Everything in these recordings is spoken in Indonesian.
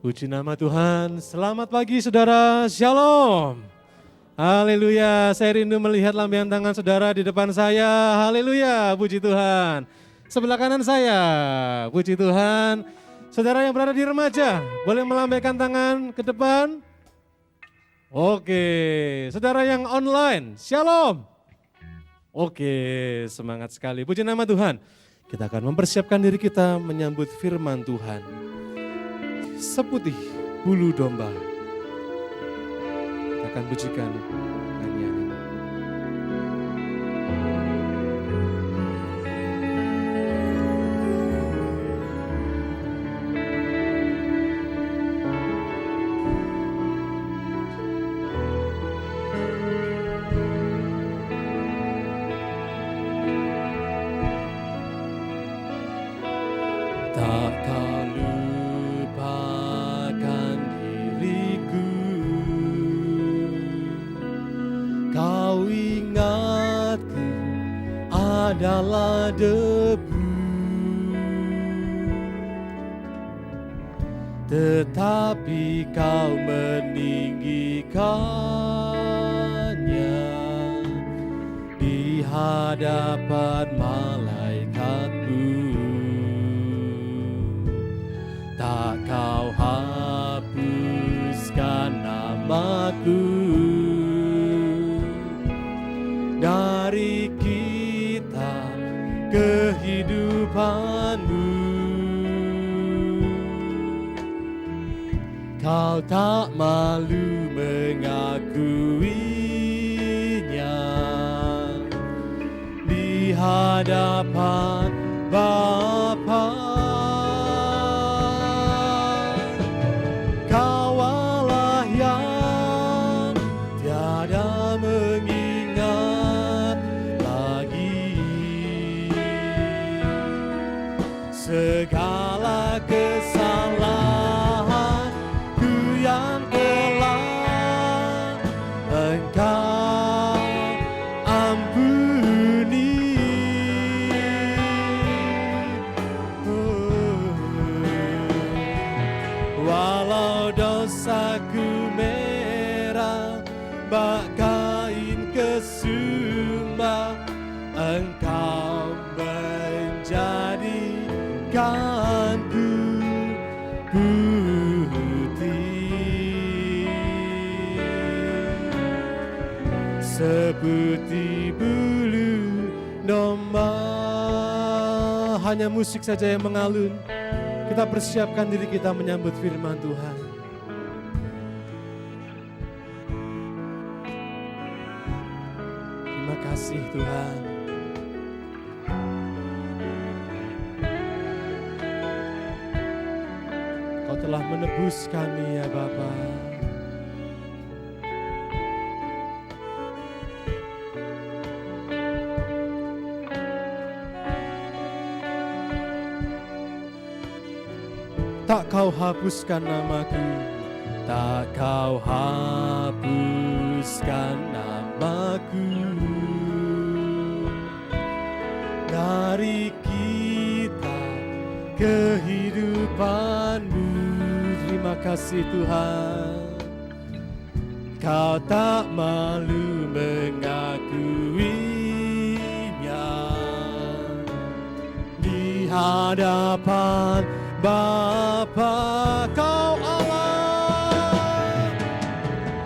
Puji nama Tuhan, selamat pagi saudara, shalom. Haleluya, saya rindu melihat lambaian tangan saudara di depan saya, haleluya, puji Tuhan. Sebelah kanan saya, puji Tuhan. Saudara yang berada di remaja, boleh melambaikan tangan ke depan. Oke, saudara yang online, shalom. Oke, semangat sekali, puji nama Tuhan. Kita akan mempersiapkan diri kita menyambut firman Tuhan. Seputih bulu domba. Kita akan pujikan nyanyian ini. Adalah debu, tetapi kau meninggikannya di hadapan malaikatmu. Tak kau hapuskan namaku dari kehidupanmu. Kau tak malu mengakuinya di hadapan Bapa. Kau Allah yang tiada mengingat segala kesalahanku yang telah Engkau ampuni. Walau dosaku merah bak kain kesumba, Engkau menjadi kanku putih seputih bulu domba. Hanya musik saja yang mengalun. Kita persiapkan diri kita menyambut firman Tuhan. Terima kasih Tuhan. Kau telah menebus kami ya Bapa. Tak kau hapuskan namaku, tak kau hapuskan namaku dari kitab kehidupanmu. Terima kasih Tuhan. Kau tak malu mengakuinya di hadapan Bapa. Kau Allah,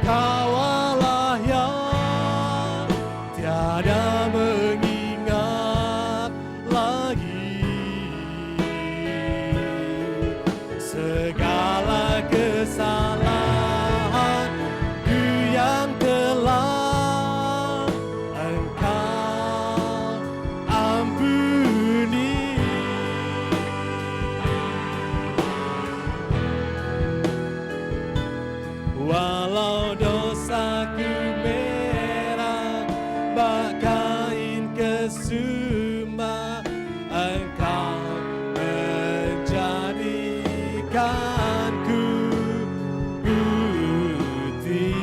Kau Allah yang tiada mengingat lagi segala kesalahanku yang telah Engkau ampuni. Walau dosaku merah bak kain kesumba, Engkau menjadikanku putih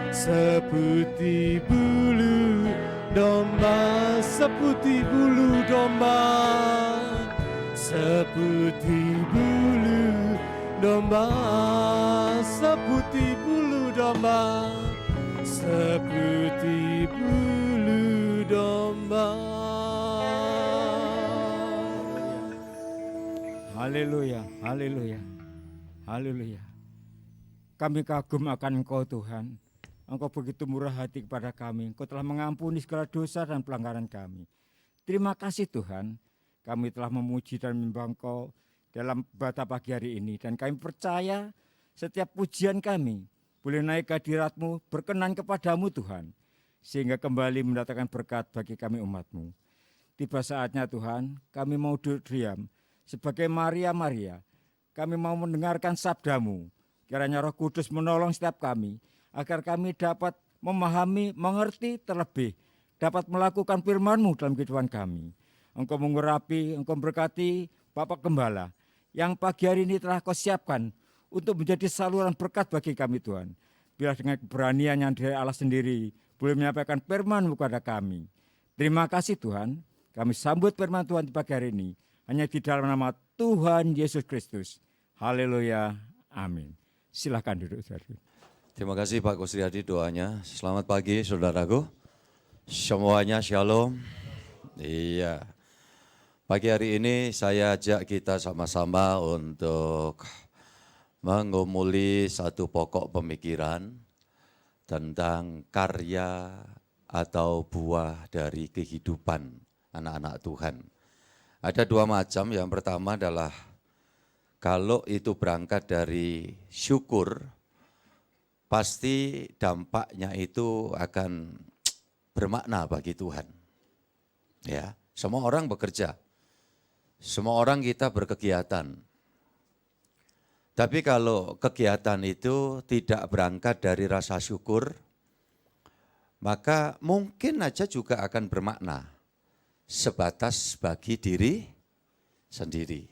seputih bulu domba, seputih bulu domba, seputih bulu domba, seputih bulu domba, seputih bulu domba. Haleluya, haleluya, haleluya. Kami kagum akan Engkau Tuhan. Engkau begitu murah hati kepada kami. Engkau telah mengampuni segala dosa dan pelanggaran kami. Terima kasih Tuhan. Kami telah memuji dan menyembah Engkau dalam ibadah pagi hari ini. Dan kami percaya setiap pujian kami boleh naik ke hadirat-Mu, berkenan kepadamu Tuhan. Sehingga kembali mendatangkan berkat bagi kami umat-Mu. Tiba saatnya Tuhan, kami mau duduk diam. Sebagai Maria, kami mau mendengarkan sabda-Mu. Kiranya Roh Kudus menolong setiap kami, agar kami dapat memahami, mengerti terlebih, dapat melakukan firman-Mu dalam kehidupan kami. Engkau mengurapi, Engkau memberkati Bapak Gembala, yang pagi hari ini telah Kau siapkan untuk menjadi saluran berkat bagi kami Tuhan. Biar dengan keberanian yang dari Allah sendiri, boleh menyampaikan firman-Mu kepada kami. Terima kasih Tuhan, kami sambut firman Tuhan di pagi hari ini, hanya di dalam nama Tuhan Yesus Kristus. Haleluya, amin. Silakan duduk. Terima kasih Pak Kusriyadi doanya. Selamat pagi saudaraku. Semuanya shalom. Iya. Pagi hari ini saya ajak kita sama-sama untuk mengumuli satu pokok pemikiran tentang karya atau buah dari kehidupan anak-anak Tuhan. Ada dua macam. Yang pertama adalah kalau itu berangkat dari syukur, pasti dampaknya itu akan bermakna bagi Tuhan. Ya, semua orang bekerja, semua orang kita berkegiatan. Tapi kalau kegiatan itu tidak berangkat dari rasa syukur, maka mungkin aja juga akan bermakna sebatas bagi diri sendiri.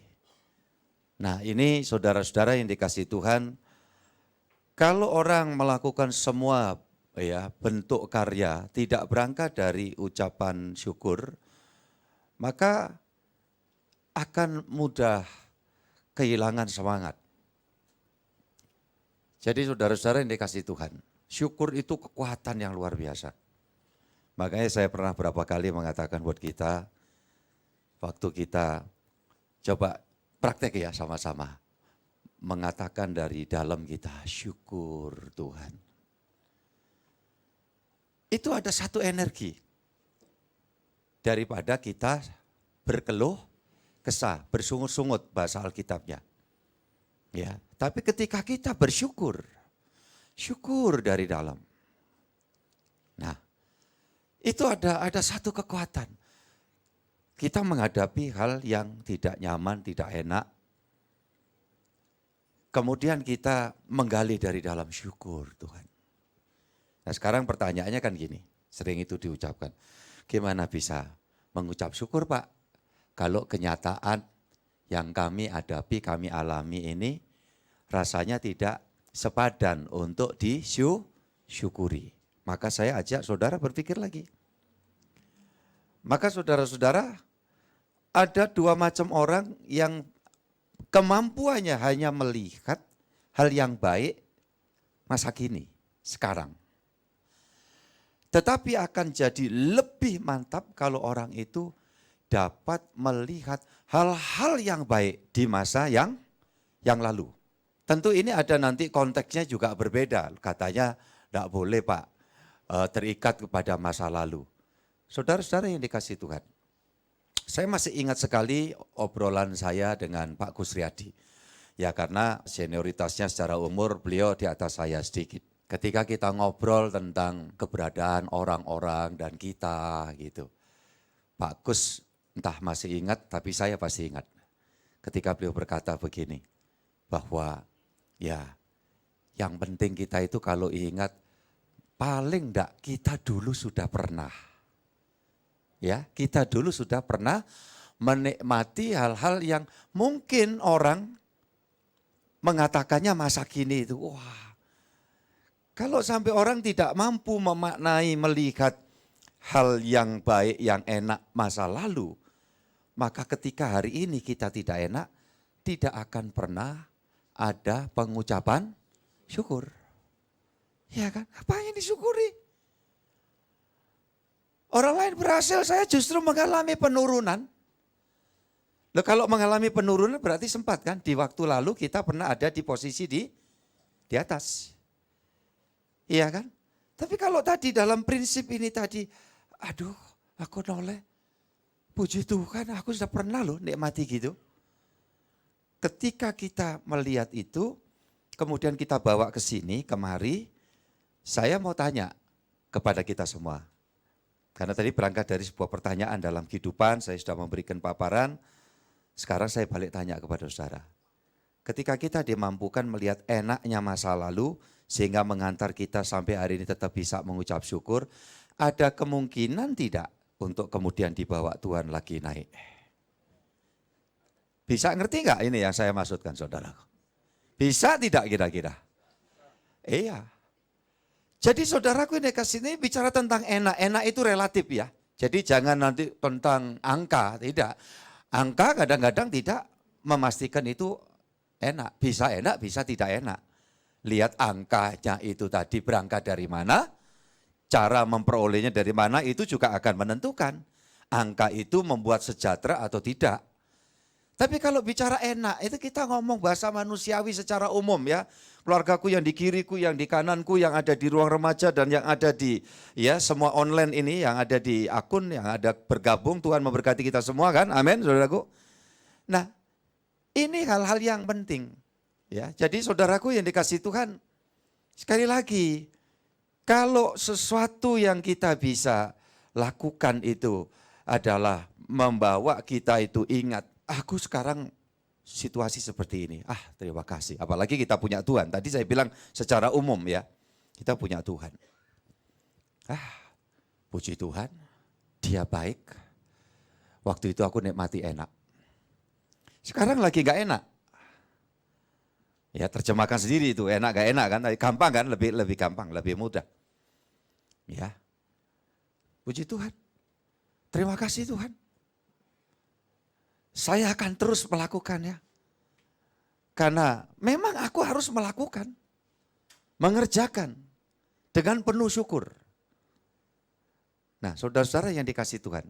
Nah, ini saudara-saudara yang dikasihi Tuhan, kalau orang melakukan semua bentuk karya tidak berangkat dari ucapan syukur, maka akan mudah kehilangan semangat. Jadi saudara-saudara yang dikasihi Tuhan, syukur itu kekuatan yang luar biasa. Makanya saya pernah berapa kali mengatakan buat kita, waktu kita coba praktek ya sama-sama, mengatakan dari dalam kita, syukur Tuhan. Itu ada satu energi daripada kita berkeluh kesah, bersungut-sungut bahasa Alkitabnya. Ya, tapi ketika kita bersyukur, syukur dari dalam. Nah, itu ada satu kekuatan. Kita menghadapi hal yang tidak nyaman, tidak enak. Kemudian kita menggali dari dalam syukur Tuhan. Nah sekarang pertanyaannya kan gini, sering itu diucapkan. Gimana bisa mengucap syukur Pak? Kalau kenyataan yang kami hadapi, kami alami ini rasanya tidak sepadan untuk disyukuri. Maka saya ajak saudara berpikir lagi. Maka saudara-saudara, ada dua macam orang yang kemampuannya hanya melihat hal yang baik masa kini, sekarang. Tetapi akan jadi lebih mantap kalau orang itu dapat melihat hal-hal yang baik di masa yang lalu. Tentu ini ada nanti konteksnya juga berbeda. Katanya tidak boleh Pak terikat kepada masa lalu. Saudara-saudara yang dikasihi Tuhan. Saya masih ingat sekali obrolan saya dengan Pak Kusriyadi. Ya karena senioritasnya secara umur beliau di atas saya sedikit. Ketika kita ngobrol tentang keberadaan orang-orang dan kita gitu. Pak Kus entah masih ingat tapi saya pasti ingat. Ketika beliau berkata begini. Bahwa ya yang penting kita itu kalau ingat paling enggak kita dulu sudah pernah. Ya, kita dulu sudah pernah menikmati hal-hal yang mungkin orang mengatakannya masa kini itu. Wah, kalau sampai orang tidak mampu memaknai, melihat hal yang baik, yang enak masa lalu, maka ketika hari ini kita tidak enak, tidak akan pernah ada pengucapan syukur. Ya kan? Apa yang disyukuri? Orang lain berhasil, saya justru mengalami penurunan. Loh, kalau mengalami penurunan berarti sempat kan? Di waktu lalu kita pernah ada di posisi di atas. Iya kan? Tapi kalau tadi dalam prinsip ini tadi, aduh aku noleh, puji Tuhan aku sudah pernah loh nikmati gitu. Ketika kita melihat itu, kemudian kita bawa ke sini, kemari, saya mau tanya kepada kita semua. Karena tadi berangkat dari sebuah pertanyaan dalam kehidupan, saya sudah memberikan paparan, sekarang saya balik tanya kepada saudara. Ketika kita dimampukan melihat enaknya masa lalu, sehingga mengantar kita sampai hari ini tetap bisa mengucap syukur, ada kemungkinan tidak untuk kemudian dibawa Tuhan lagi naik? Bisa ngerti nggak ini yang saya maksudkan saudara? Bisa tidak kira-kira? Iya. Jadi saudaraku ini kesini bicara tentang enak. Enak itu relatif ya. Jadi jangan nanti tentang angka, tidak. Angka kadang-kadang tidak memastikan itu enak. Bisa tidak enak. Lihat angkanya itu tadi berangkat dari mana, cara memperolehnya dari mana itu juga akan menentukan. Angka itu membuat sejahtera atau tidak. Tapi kalau bicara enak, itu kita ngomong bahasa manusiawi secara umum ya. Keluargaku yang di kiriku, yang di kananku, yang ada di ruang remaja dan yang ada di ya semua online ini, yang ada di akun, yang ada bergabung, Tuhan memberkati kita semua kan, amin saudaraku. Nah ini hal-hal yang penting ya. Jadi saudaraku yang dikasih Tuhan, sekali lagi, kalau sesuatu yang kita bisa lakukan itu adalah membawa kita itu ingat, aku sekarang situasi seperti ini. Terima kasih. Apalagi kita punya Tuhan. Tadi saya bilang secara umum ya. Kita punya Tuhan. Puji Tuhan. Dia baik. Waktu itu aku nikmati enak. Sekarang lagi gak enak. Ya terjemahkan sendiri itu. Enak gak enak kan. Gampang kan. Lebih gampang. Lebih mudah. Ya. Puji Tuhan. Terima kasih Tuhan. Saya akan terus melakukannya. Karena memang aku harus melakukan. Mengerjakan. Dengan penuh syukur. Nah saudara-saudara yang dikasih Tuhan.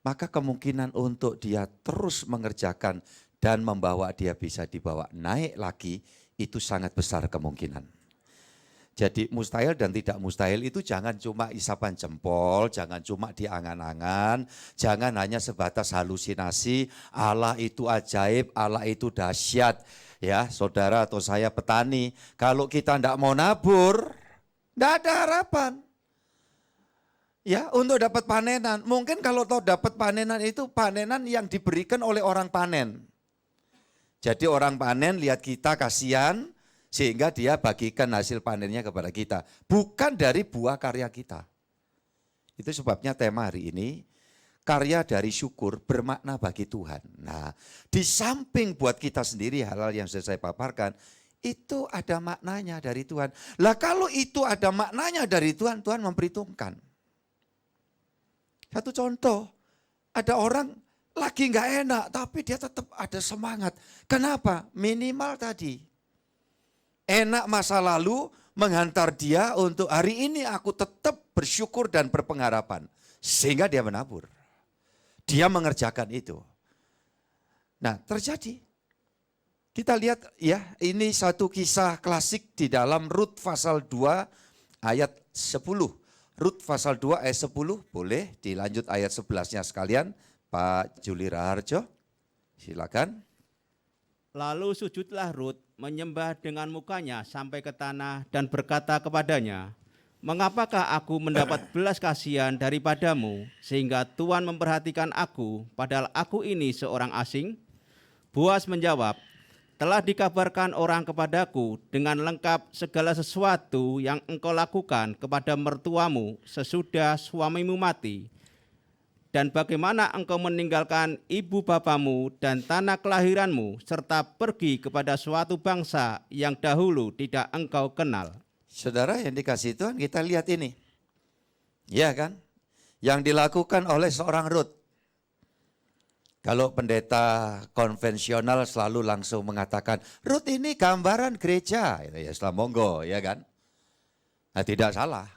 Maka kemungkinan untuk dia terus mengerjakan dan membawa dia bisa dibawa naik lagi. Itu sangat besar kemungkinan. Jadi mustahil dan tidak mustahil itu jangan cuma isapan jempol, jangan cuma di angan-angan, jangan hanya sebatas halusinasi, Allah itu ajaib, Allah itu dahsyat. Ya saudara atau saya petani, kalau kita tidak mau nabur, tidak ada harapan. Ya untuk dapat panenan, mungkin kalau tahu dapat panenan itu panenan yang diberikan oleh orang panen. Jadi orang panen lihat kita kasihan, sehingga dia bagikan hasil panennya kepada kita. Bukan dari buah karya kita. Itu sebabnya tema hari ini, karya dari syukur bermakna bagi Tuhan. Nah, di samping buat kita sendiri hal-hal yang sudah saya paparkan, itu ada maknanya dari Tuhan. Lah kalau itu ada maknanya dari Tuhan, Tuhan memperhitungkan. Satu contoh, ada orang lagi nggak enak, tapi dia tetap ada semangat. Kenapa? Minimal tadi. Enak masa lalu menghantar dia untuk hari ini aku tetap bersyukur dan berpengharapan. Sehingga dia menabur. Dia mengerjakan itu. Nah terjadi. Kita lihat ya ini satu kisah klasik di dalam Rut pasal 2 ayat 10. Rut pasal 2 ayat 10 boleh dilanjut ayat 11-nya sekalian. Pak Juli Raharjo silakan. Lalu sujudlah Rut menyembah dengan mukanya sampai ke tanah dan berkata kepadanya, "Mengapakah aku mendapat belas kasihan daripadamu sehingga Tuhan memperhatikan aku padahal aku ini seorang asing?" Boas menjawab, "Telah dikabarkan orang kepadaku dengan lengkap segala sesuatu yang engkau lakukan kepada mertuamu sesudah suamimu mati. Dan bagaimana engkau meninggalkan ibu bapamu dan tanah kelahiranmu serta pergi kepada suatu bangsa yang dahulu tidak engkau kenal." Saudara yang dikasih Tuhan, kita lihat ini. Ya kan? Yang dilakukan oleh seorang Rut. Kalau pendeta konvensional selalu langsung mengatakan, Ruth ini gambaran gereja, ya Islam monggo, ya kan? Nah, tidak salah.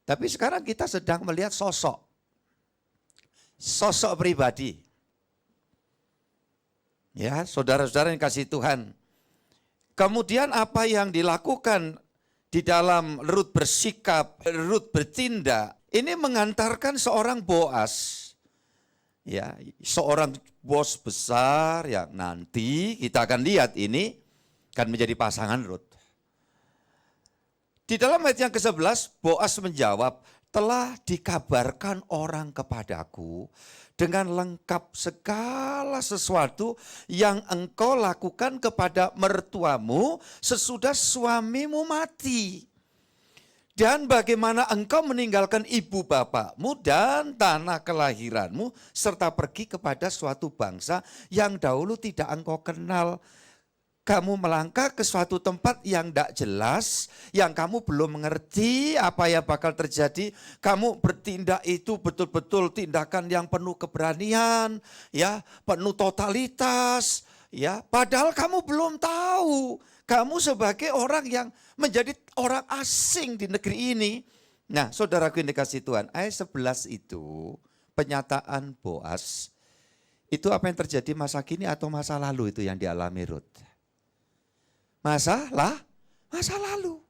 Tapi sekarang kita sedang melihat sosok pribadi. Ya, saudara-saudara yang kasih Tuhan. Kemudian apa yang dilakukan di dalam Ruth bersikap, Ruth bertindak, ini mengantarkan seorang Boas. Ya, seorang bos besar yang nanti kita akan lihat ini akan menjadi pasangan Ruth. Di dalam ayat yang ke-11, Boas menjawab, telah dikabarkan orang kepadaku dengan lengkap segala sesuatu yang engkau lakukan kepada mertuamu sesudah suamimu mati. Dan bagaimana engkau meninggalkan ibu bapakmu dan tanah kelahiranmu serta pergi kepada suatu bangsa yang dahulu tidak engkau kenal. Kamu melangkah ke suatu tempat yang tidak jelas, yang kamu belum mengerti apa yang bakal terjadi. Kamu bertindak itu betul-betul tindakan yang penuh keberanian, ya, penuh totalitas, ya. Padahal kamu belum tahu. Kamu sebagai orang yang menjadi orang asing di negeri ini. Nah, saudaraku yang dikasih Tuhan, ayat 11 itu penyataan Boas. Itu apa yang terjadi masa kini atau masa lalu itu yang dialami Ruth? Masa lalu.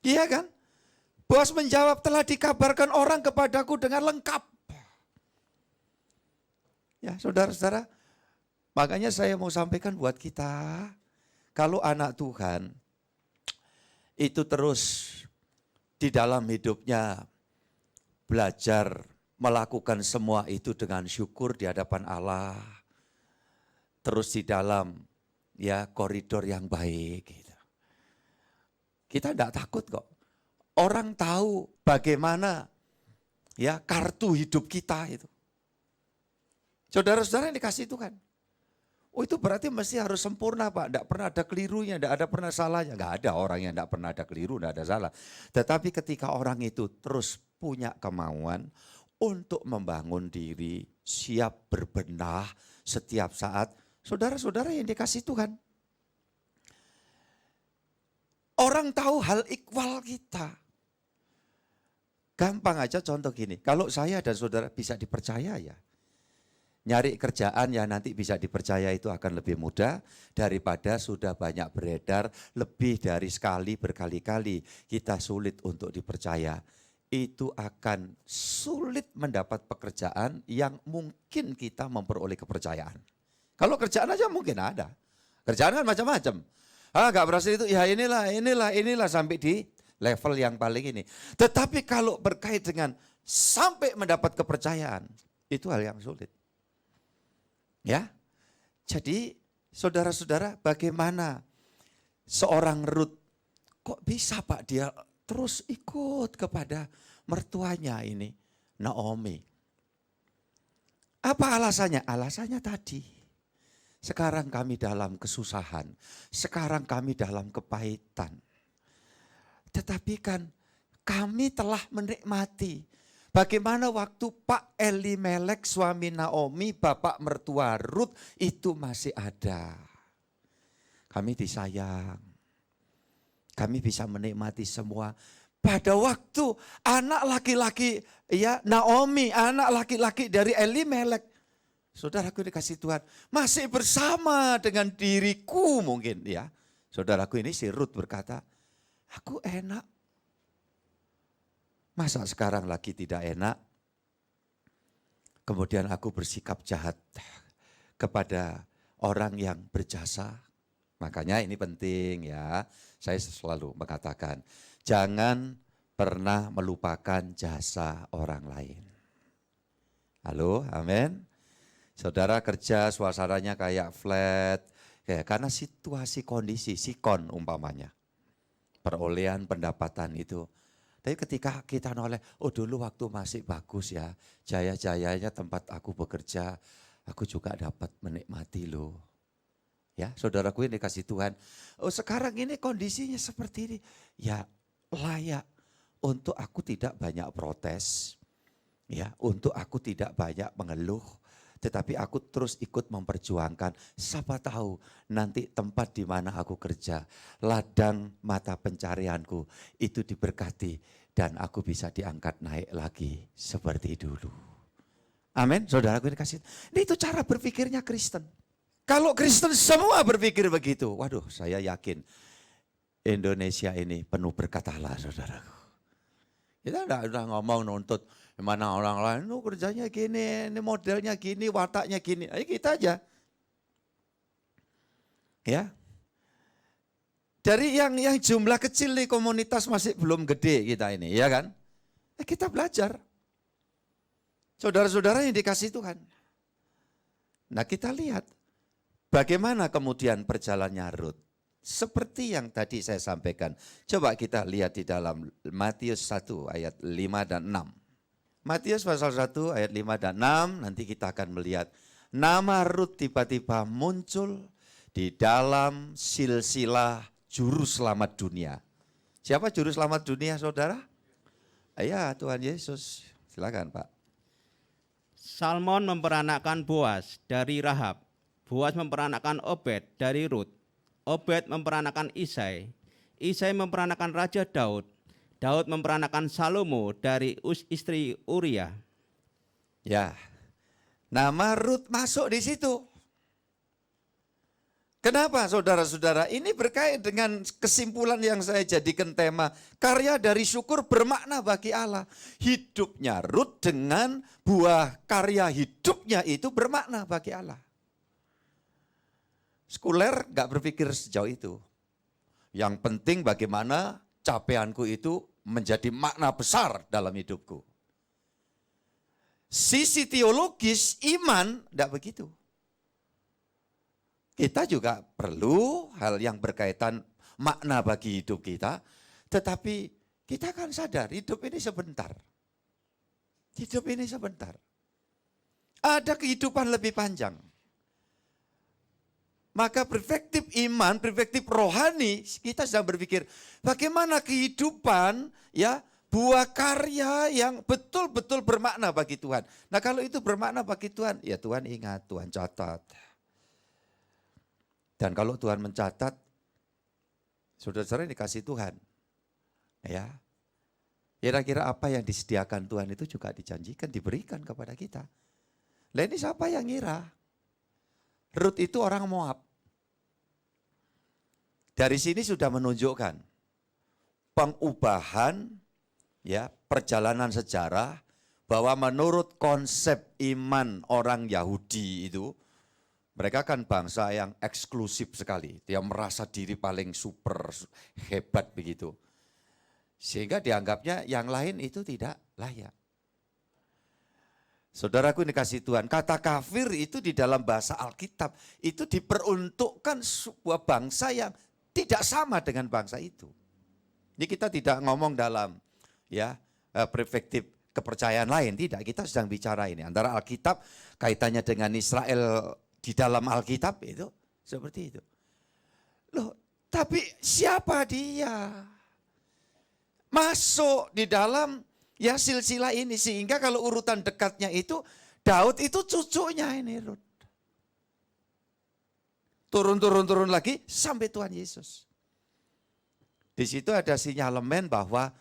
Iya kan? Boas menjawab, telah dikabarkan orang kepadaku dengan lengkap. Ya, saudara-saudara, makanya saya mau sampaikan buat kita, kalau anak Tuhan itu terus di dalam hidupnya belajar melakukan semua itu dengan syukur di hadapan Allah, terus di dalam ya koridor yang baik gitu. Kita tidak takut kok. Orang tahu bagaimana ya kartu hidup kita itu. Saudara-saudara yang dikasih Tuhan. Oh itu berarti mesti harus sempurna Pak, tidak pernah ada kelirunya, tidak ada pernah salahnya. Enggak ada orang yang tidak pernah ada keliru, tidak ada salah. Tetapi ketika orang itu terus punya kemauan untuk membangun diri, siap berbenah setiap saat. Saudara-saudara yang dikasih Tuhan. Orang tahu hal ikhwal kita. Gampang aja contoh gini, kalau saya dan saudara bisa dipercaya ya. Nyari kerjaan yang nanti bisa dipercaya itu akan lebih mudah daripada sudah banyak beredar lebih dari sekali berkali-kali kita sulit untuk dipercaya. Itu akan sulit mendapat pekerjaan yang mungkin kita memperoleh kepercayaan. Kalau kerjaan aja mungkin ada. Kerjaan kan macam-macam. Gak berhasil itu ya inilah sampai di level yang paling ini. Tetapi kalau berkait dengan sampai mendapat kepercayaan itu hal yang sulit. Ya, jadi saudara-saudara bagaimana seorang Ruth kok bisa Pak dia terus ikut kepada mertuanya ini Naomi. Apa alasannya? Alasannya tadi, sekarang kami dalam kesusahan, sekarang kami dalam kepahitan. Tetapi kan kami telah menikmati bagaimana waktu Pak Elimelek suami Naomi, bapak mertua Ruth itu masih ada. Kami disayang. Kami bisa menikmati semua. Pada waktu anak laki-laki ya Naomi, anak laki-laki dari Elimelek, saudaraku dikasih Tuhan, masih bersama dengan diriku mungkin ya. Saudaraku ini si Ruth berkata, aku enak. Masa sekarang lagi tidak enak? Kemudian aku bersikap jahat kepada orang yang berjasa. Makanya ini penting ya. Saya selalu mengatakan, jangan pernah melupakan jasa orang lain. Halo, amin. Saudara kerja suasananya kayak flat, ya, karena situasi kondisi, sikon umpamanya. Perolehan pendapatan itu. Tapi ketika kita noleh, oh dulu waktu masih bagus ya, jaya-jayanya tempat aku bekerja, aku juga dapat menikmati loh. Ya, saudaraku yang dikasih Tuhan, oh sekarang ini kondisinya seperti ini, ya layak untuk aku tidak banyak protes, ya untuk aku tidak banyak mengeluh, Tetapi aku terus ikut memperjuangkan. Siapa tahu nanti tempat di mana aku kerja, ladang mata pencarianku itu diberkati dan aku bisa diangkat naik lagi seperti dulu. Amin, saudaraku dikasih. Ini itu cara berpikirnya Kristen. Kalau Kristen semua berpikir begitu, waduh saya yakin Indonesia ini penuh berkat Allah, saudaraku. Kita udah ngomong nuntut, mana orang lain, kerjanya gini, ini modelnya gini, wataknya gini. Ayo kita aja. Ya. Dari yang jumlah kecil nih komunitas masih belum gede kita ini, ya kan? Kita belajar. Saudara-saudara yang dikasih Tuhan. Nah kita lihat bagaimana kemudian perjalanannya Rut. Seperti yang tadi saya sampaikan. Coba kita lihat di dalam Matius 1 ayat 5 dan 6. Matius pasal 1 ayat 5 dan 6, nanti kita akan melihat nama Rut tiba-tiba muncul di dalam silsilah juru selamat dunia. Siapa juru selamat dunia, saudara? Ya, Tuhan Yesus. Silakan, Pak. Salmon memperanakkan Boas dari Rahab. Boas memperanakkan Obed dari Rut. Obed memperanakkan Isai. Isai memperanakkan Raja Daud. Daud memperanakkan Salomo dari istri Uria. Ya, nama Rut masuk di situ. Kenapa saudara-saudara? Ini berkait dengan kesimpulan yang saya jadikan tema. Karya dari syukur bermakna bagi Allah. Hidupnya Rut dengan buah karya hidupnya itu bermakna bagi Allah. Sekuler gak berpikir sejauh itu. Yang penting bagaimana capaianku itu menjadi makna besar dalam hidupku. Sisi teologis iman gak begitu. Kita juga perlu hal yang berkaitan makna bagi hidup kita. Tetapi kita kan sadar hidup ini sebentar. Hidup ini sebentar. Ada kehidupan lebih panjang. Maka perspektif iman, perspektif rohani, kita sedang berpikir bagaimana kehidupan ya buah karya yang betul-betul bermakna bagi Tuhan. Nah kalau itu bermakna bagi Tuhan, ya Tuhan ingat, Tuhan catat. Dan kalau Tuhan mencatat, saudara-saudara dikasih Tuhan. Ya, kira-kira apa yang disediakan Tuhan itu juga dijanjikan, diberikan kepada kita. Nah ini siapa yang ngira? Rut itu orang Moab. Dari sini sudah menunjukkan pengubahan ya perjalanan sejarah bahwa menurut konsep iman orang Yahudi itu mereka kan bangsa yang eksklusif sekali. Dia merasa diri paling super hebat begitu. Sehingga dianggapnya yang lain itu tidak layak. Saudaraku ini kasih Tuhan, kata kafir itu di dalam bahasa Alkitab itu diperuntukkan sebuah bangsa yang tidak sama dengan bangsa itu. Ini kita tidak ngomong dalam ya perspektif kepercayaan lain, tidak. Kita sedang bicara ini antara Alkitab kaitannya dengan Israel di dalam Alkitab itu seperti itu. Loh, tapi siapa dia? Masuk di dalam ya silsilah ini sehingga kalau urutan dekatnya itu Daud itu cucunya ini Rut. Turun lagi sampai Tuhan Yesus. Di situ ada sinyalemen bahwa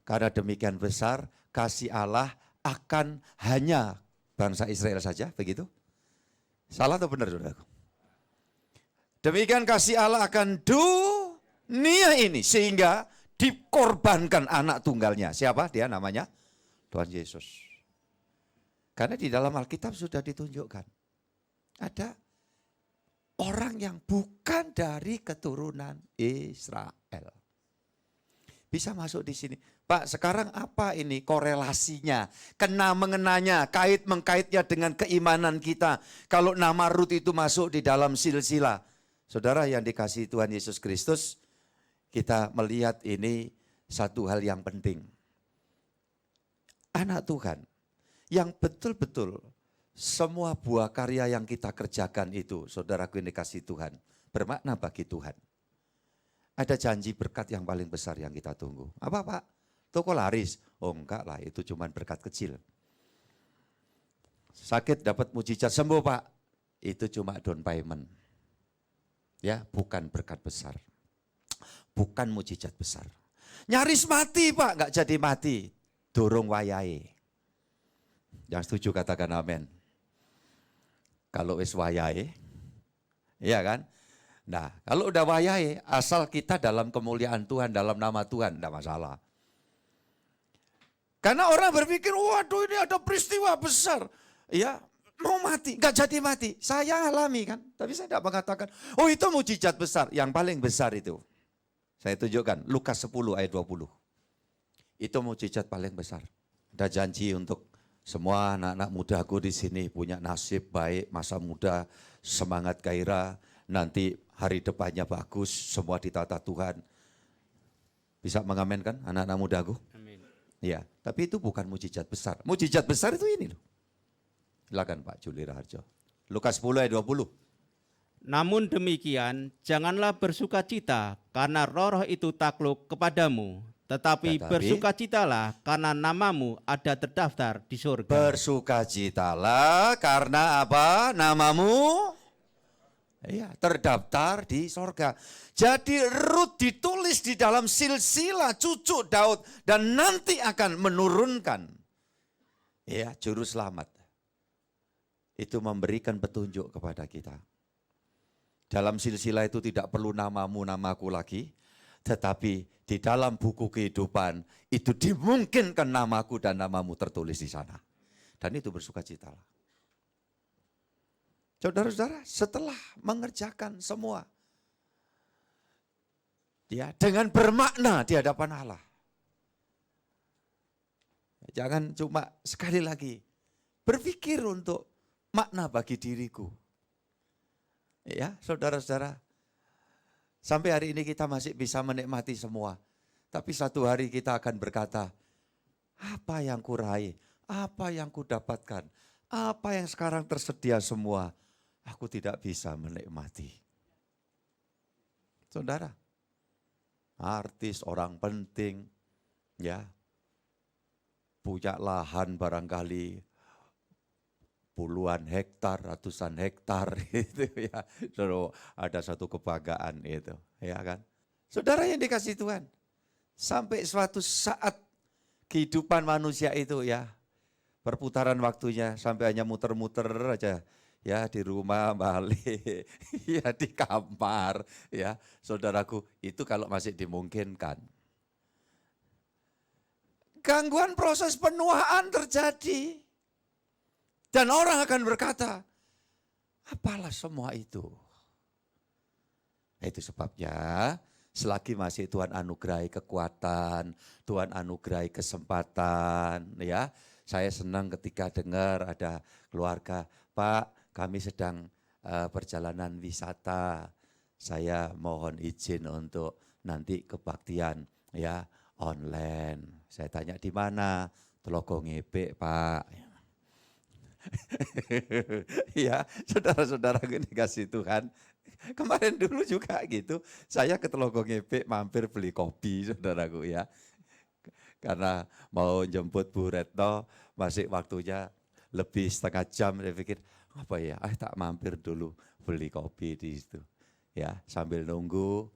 karena demikian besar kasih Allah akan hanya bangsa Israel saja, begitu? Salah atau benar, saudaraku? Demikian kasih Allah akan dunia ini sehingga dikorbankan anak tunggalnya. Siapa dia namanya? Tuhan Yesus. Karena di dalam Alkitab sudah ditunjukkan. Ada orang yang bukan dari keturunan Israel. Bisa masuk di sini. Pak, sekarang apa ini korelasinya? Kena mengenanya, mengkaitnya dengan keimanan kita. Kalau nama Rut itu masuk di dalam silsilah. Saudara yang dikasihi Tuhan Yesus Kristus, kita melihat ini satu hal yang penting. Anak Tuhan yang betul-betul semua buah karya yang kita kerjakan itu, saudaraku yang dikasihi Tuhan, bermakna bagi Tuhan. Ada janji berkat yang paling besar yang kita tunggu. Apa Pak? Toko laris? Oh enggak lah, itu cuma berkat kecil. sakit dapat mujizat sembuh Pak, itu cuma down payment. Ya, bukan berkat besar. Bukan mujizat besar. Nyaris mati Pak, nggak jadi mati. Dorong wayai. Yang setuju katakan amin. Kalau wis wayai, iya kan? Nah, kalau udah wayai, asal kita dalam kemuliaan Tuhan, dalam nama Tuhan, tidak masalah. Karena orang berpikir, waduh ini ada peristiwa besar. Ya, mau mati, nggak jadi mati. Saya alami kan, tapi saya tidak mengatakan, oh itu mujizat besar. Yang paling besar itu. Saya tunjukkan, Lukas 10 ayat 20. Itu mujizat paling besar. Ada janji untuk semua anak-anak mudaku di sini punya nasib baik, masa muda, semangat gairah, nanti hari depannya bagus, semua ditata Tuhan. Bisa mengamenkan anak-anak mudaku? Amin. Ya, tapi itu bukan mujizat besar. Mujizat besar itu ini loh. Silakan Pak Juli Raharjo. Lukas 10 ayat 20. Namun demikian, janganlah bersukacita karena roh itu takluk kepadamu, tetapi bersukacitalah karena namamu ada terdaftar di surga. Bersukacitalah karena apa? Namamu terdaftar di sorga. Jadi Rut ditulis di dalam silsilah cucu Daud dan nanti akan menurunkan juru selamat. Itu memberikan petunjuk kepada kita. Dalam silsilah itu tidak perlu namamu, namaku lagi. Tetapi di dalam buku kehidupan itu dimungkinkan namaku dan namamu tertulis di sana. Dan itu bersukacitalah. Saudara-saudara, setelah mengerjakan semua, dengan bermakna di hadapan Allah. Jangan cuma sekali lagi berpikir untuk makna bagi diriku. Ya, saudara-saudara, sampai hari ini kita masih bisa menikmati semua. Tapi satu hari kita akan berkata, apa yang kuraih, apa yang kudapatkan, apa yang sekarang tersedia semua, aku tidak bisa menikmati. Saudara, artis, orang penting, punya lahan barangkali puluhan hektar, ratusan hektar itu ya. Saudara, ada satu kebanggaan itu, ya kan? Saudara yang dikasih Tuhan, sampai suatu saat kehidupan manusia itu perputaran waktunya sampai hanya muter-muter aja di rumah balik, di kamar, saudaraku, itu kalau masih dimungkinkan. Gangguan proses penuaan terjadi. Dan orang akan berkata, apalah semua itu? Itu sebabnya selagi masih Tuhan anugerahi kekuatan, Tuhan anugerahi kesempatan, Saya senang ketika dengar ada keluarga, Pak, kami sedang perjalanan wisata. Saya mohon izin untuk nanti kebaktian online. Saya tanya di mana? Telogo Ngepek, Pak. Saudara-saudara ini kasih Tuhan. Kemarin dulu juga gitu. Saya ke Telogo Ngepek mampir beli kopi, saudaraku Karena mau jemput Bu Retno, masih waktunya lebih setengah jam. Saya pikir, apa ya? Tak mampir dulu beli kopi di situ. Sambil nunggu,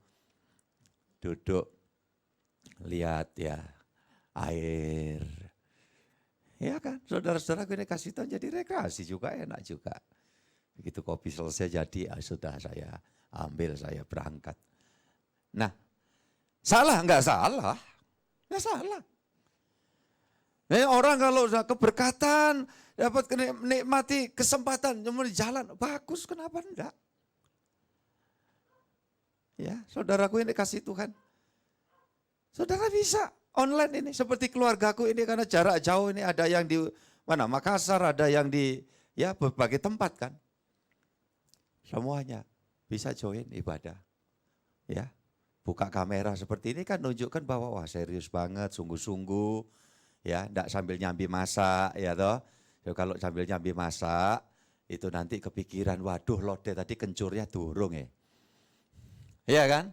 duduk, lihat air. Ya kan, saudara-saudara ini kasih Tuhan jadi rekreasi juga, enak juga. Begitu kopi selesai jadi, sudah saya ambil, saya berangkat. Nah, salah enggak salah? Enggak salah. Orang kalau sudah keberkatan, dapat menikmati kesempatan, cuma di jalan, bagus, kenapa enggak? Saudaraku ini kasih Tuhan. Saudara bisa online ini, seperti keluargaku ini karena jarak jauh ini, ada yang di Makassar, ada yang di berbagai tempat kan. Semuanya bisa join ibadah. Buka kamera seperti ini kan nunjukkan bahwa wah serius banget, sungguh-sungguh. Enggak sambil nyambi masak kalau sambil nyambi masak itu nanti kepikiran, waduh lode tadi kencurnya durung Iya kan?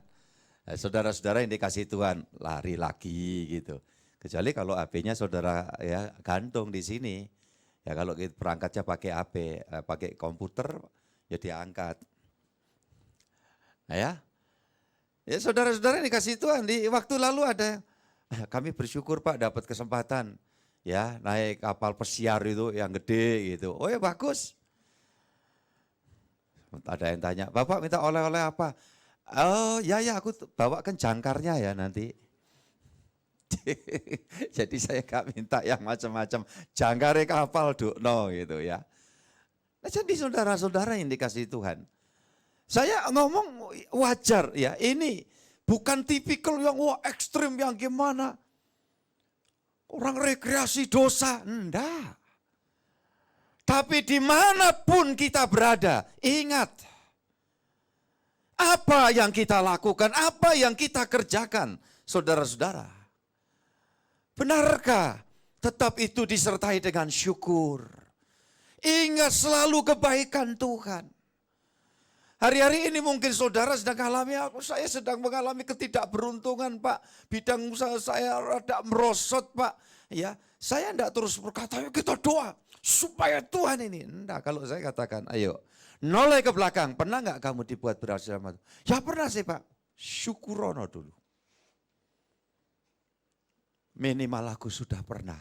Saudara-saudara yang dikasih Tuhan lari lagi gitu. Kecuali kalau HP-nya saudara gantung di sini, Ya kalau kita berangkatnya pakai HP, pakai komputer, ya diangkat. Nah, ya saudara-saudara yang dikasih Tuhan, di waktu lalu ada, kami bersyukur Pak dapat kesempatan ya naik kapal pesiar itu yang gede gitu. Oh ya bagus. Ada yang tanya, Bapak minta oleh-oleh apa? Oh ya aku bawakan jangkarnya ya nanti. Jadi saya gak minta yang macam-macam, jangkare kapal no gitu ya. Nah, jadi saudara-saudara yang dikasih Tuhan, saya ngomong wajar ya, ini bukan tipikal yang ekstrim yang gimana. Orang rekreasi dosa, enggak. Tapi dimanapun kita berada, ingat, apa yang kita lakukan, apa yang kita kerjakan, saudara-saudara. Benarkah tetap itu disertai dengan syukur? Ingat selalu kebaikan Tuhan. Hari-hari ini mungkin saudara sedang mengalami, saya sedang mengalami ketidakberuntungan Pak. Bidang usaha saya rada merosot Pak. Ya, saya tidak terus berkata, ayo kita doa supaya Tuhan ini. Enggak, kalau saya katakan, ayo noleh ke belakang. Pernah nggak kamu dibuat berhasil? Ya pernah sih Pak. Syukurono dulu. Minimal aku sudah pernah.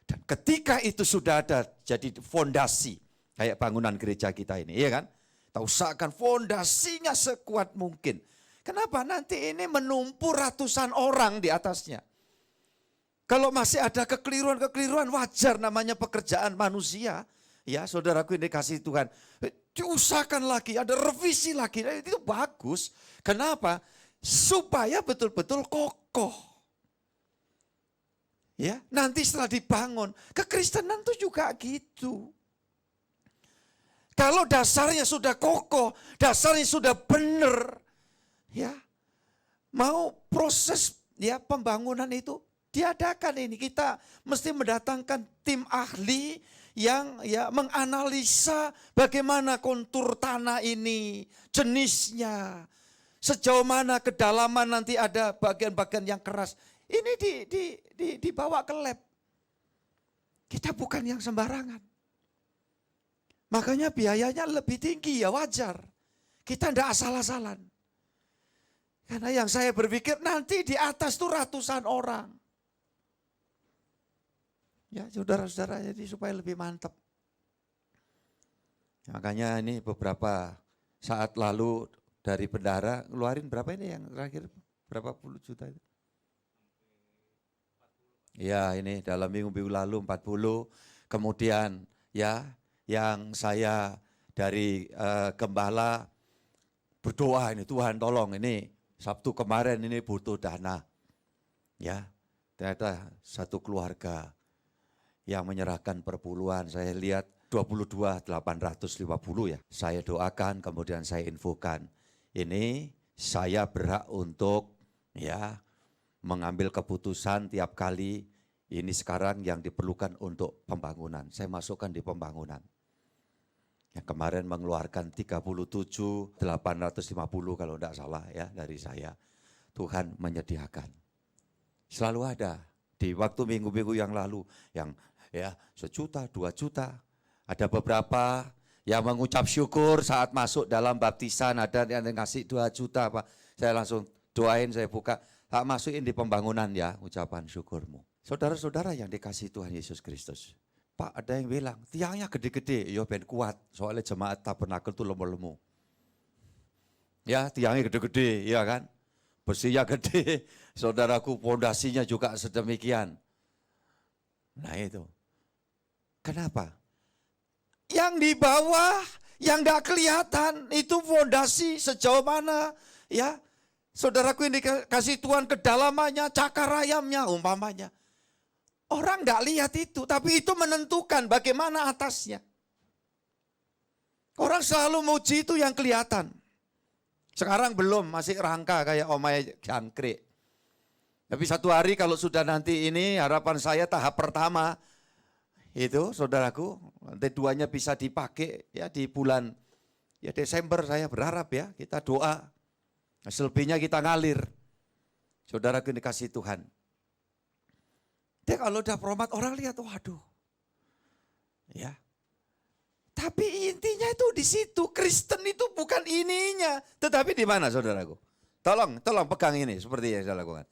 Dan ketika itu sudah ada jadi fondasi. Kayak bangunan gereja kita ini, iya kan? Kita usahakan fondasinya sekuat mungkin. Kenapa? Nanti ini menumpuk ratusan orang di atasnya. Kalau masih ada kekeliruan-kekeliruan, wajar namanya pekerjaan manusia. Ya saudaraku ini kasih Tuhan. Diusahakan lagi, ada revisi lagi. Itu bagus. Kenapa? Supaya betul-betul kokoh. Ya, nanti setelah dibangun, kekristenan itu juga gitu. Kalau dasarnya sudah kokoh, dasarnya sudah benar, ya, mau proses ya pembangunan itu diadakan ini. Kita mesti mendatangkan tim ahli yang ya menganalisa bagaimana kontur tanah ini, jenisnya, sejauh mana kedalaman nanti ada bagian-bagian yang keras. Ini dibawa ke lab. Kita bukan yang sembarangan. Makanya biayanya lebih tinggi ya wajar. Kita tidak asal-asalan. Karena yang saya berpikir nanti di atas itu ratusan orang. Ya saudara-saudara jadi supaya lebih mantap. Makanya ini beberapa saat lalu dari bendahara ngeluarin berapa ini yang terakhir? Berapa puluh juta itu? Ya ini dalam minggu-minggu lalu 40. Kemudian ya yang saya dari gembala berdoa ini Tuhan tolong ini Sabtu kemarin ini butuh dana. Ya ternyata satu keluarga yang menyerahkan perpuluhan saya lihat 22.850 ya. Saya doakan kemudian saya infokan. Ini saya berhak untuk ya mengambil keputusan tiap kali ini sekarang yang diperlukan untuk pembangunan. Saya masukkan di pembangunan. Yang kemarin mengeluarkan 37.850 kalau tidak salah ya dari saya. Tuhan menyediakan. Selalu ada di waktu minggu-minggu yang lalu yang ya 1 juta, 2 juta. Ada beberapa yang mengucap syukur saat masuk dalam baptisan ada yang ngasih 2 juta Pak. Saya langsung doain, saya buka. Tak masukin di pembangunan ya ucapan syukurmu. Saudara-saudara yang dikasih Tuhan Yesus Kristus. Pak ada yang bilang tiangnya gede-gede, ya ben kuat. Soalnya jemaat tabernakel itu lemu-lemu. Ya tiangnya gede-gede, ya kan. Besinya gede, saudaraku pondasinya juga sedemikian. Nah itu. Kenapa? Yang di bawah, yang gak kelihatan itu fondasi sejauh mana ya. Saudaraku ini kasih Tuhan kedalamannya, cakar ayamnya umpamanya. Orang enggak lihat itu, tapi itu menentukan bagaimana atasnya. Orang selalu muji itu yang kelihatan. Sekarang belum, masih rangka kayak omai jangkrik. Tapi satu hari kalau sudah nanti ini harapan saya tahap pertama. Itu saudaraku, nanti duanya bisa dipakai ya di bulan ya Desember saya berharap ya kita doa. Selebihnya kita ngalir. Saudara dikasih Tuhan. Dia kalau udah promat orang lihat, waduh Ya. Tapi intinya itu di situ. Kristen itu bukan ininya. Tetapi di mana saudaraku? Tolong pegang ini seperti yang saya lakukan.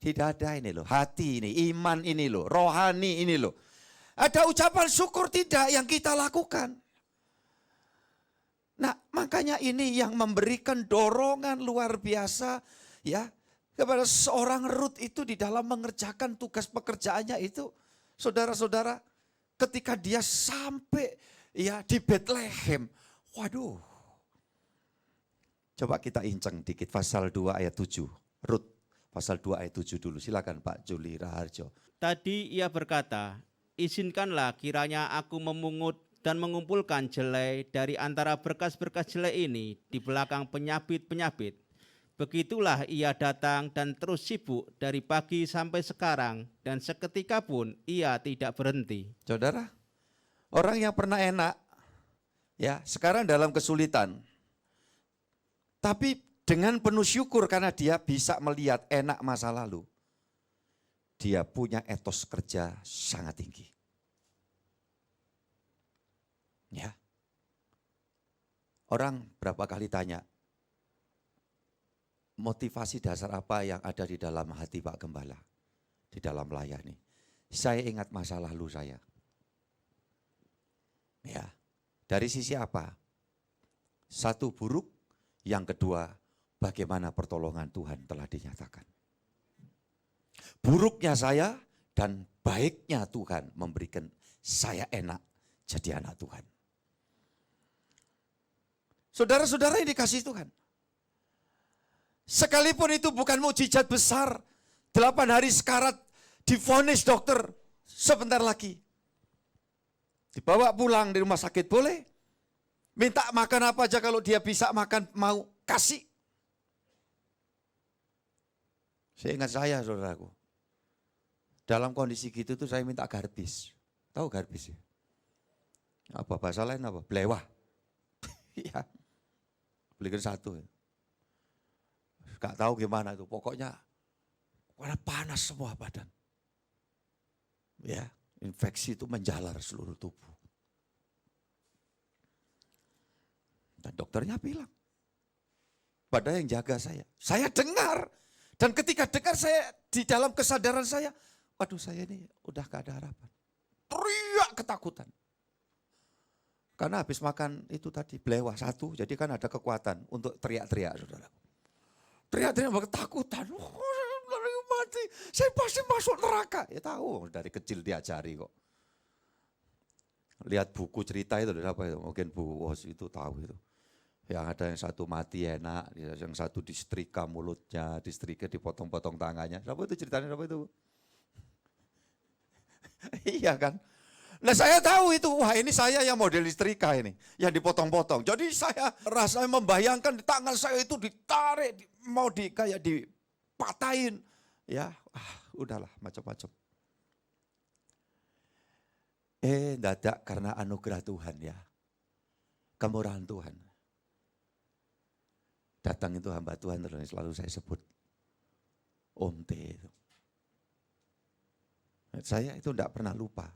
Ibadah ini loh, hati ini, iman ini loh, rohani ini loh. Ada ucapan syukur tidak yang kita lakukan. Nah, makanya ini yang memberikan dorongan luar biasa ya kepada seorang Rut itu di dalam mengerjakan tugas pekerjaannya itu. Saudara-saudara, ketika dia sampai ya di Bethlehem, waduh. Coba kita inceng dikit pasal 2 ayat 7. Rut pasal 2 ayat 7 dulu. Silakan Pak Juli Raharjo. Tadi ia berkata, izinkanlah kiranya aku memungut dan mengumpulkan jelai dari antara berkas-berkas jelai ini di belakang penyabit-penyabit. Begitulah ia datang dan terus sibuk dari pagi sampai sekarang, dan seketika pun ia tidak berhenti. Saudara, orang yang pernah enak, ya sekarang dalam kesulitan. Tapi dengan penuh syukur karena dia bisa melihat enak masa lalu. Dia punya etos kerja sangat tinggi. Ya. Orang berapa kali tanya, motivasi dasar apa yang ada di dalam hati Pak Gembala, di dalam melayani. Saya ingat masa lalu saya. Ya, dari sisi apa? Satu buruk, yang kedua bagaimana pertolongan Tuhan telah dinyatakan. Buruknya saya dan baiknya Tuhan memberikan saya enak jadi anak Tuhan. Saudara-saudara yang dikasihi Tuhan. Sekalipun itu bukan mukjizat besar, 8 hari sekarat, divonis dokter, sebentar lagi. Dibawa pulang di rumah sakit boleh. Minta makan apa aja kalau dia bisa makan, mau kasih. Saya ingat saya saudaraku. Dalam kondisi gitu tuh saya minta garbis. Tahu garbis ya? Apa bahasa lain apa? Blewah. Iya. Belikan satu. Gak tahu gimana itu. Pokoknya karena panas semua badan. Ya, infeksi itu menjalar seluruh tubuh. Dan dokternya bilang, pada yang jaga saya dengar. Dan ketika dengar saya di dalam kesadaran saya, waduh saya ini udah gak ada harapan. Teriak ketakutan. Karena habis makan itu tadi blewah satu, jadi kan ada kekuatan untuk teriak-teriak saudara. Teriak-teriak ketakutan, mati, saya pasti masuk neraka. Ya tahu dari kecil diajari kok. Lihat buku cerita itu, apa itu? Mungkin Bu Wos itu tahu itu. Yang ada yang satu mati enak, yang satu disetrika mulutnya, disetrika dipotong-potong tangannya. Apa itu ceritanya apa itu? Iya kan? Nah saya tahu itu, wah ini saya yang model istrika ini, yang dipotong-potong. Jadi saya rasanya membayangkan di tangan saya itu ditarik, mau kayak dipatahin. Ya, udahlah macam-macam. Dadak karena anugerah Tuhan ya, kemurahan Tuhan. Datang itu hamba Tuhan terus selalu saya sebut, Om T itu. Saya itu tidak pernah lupa.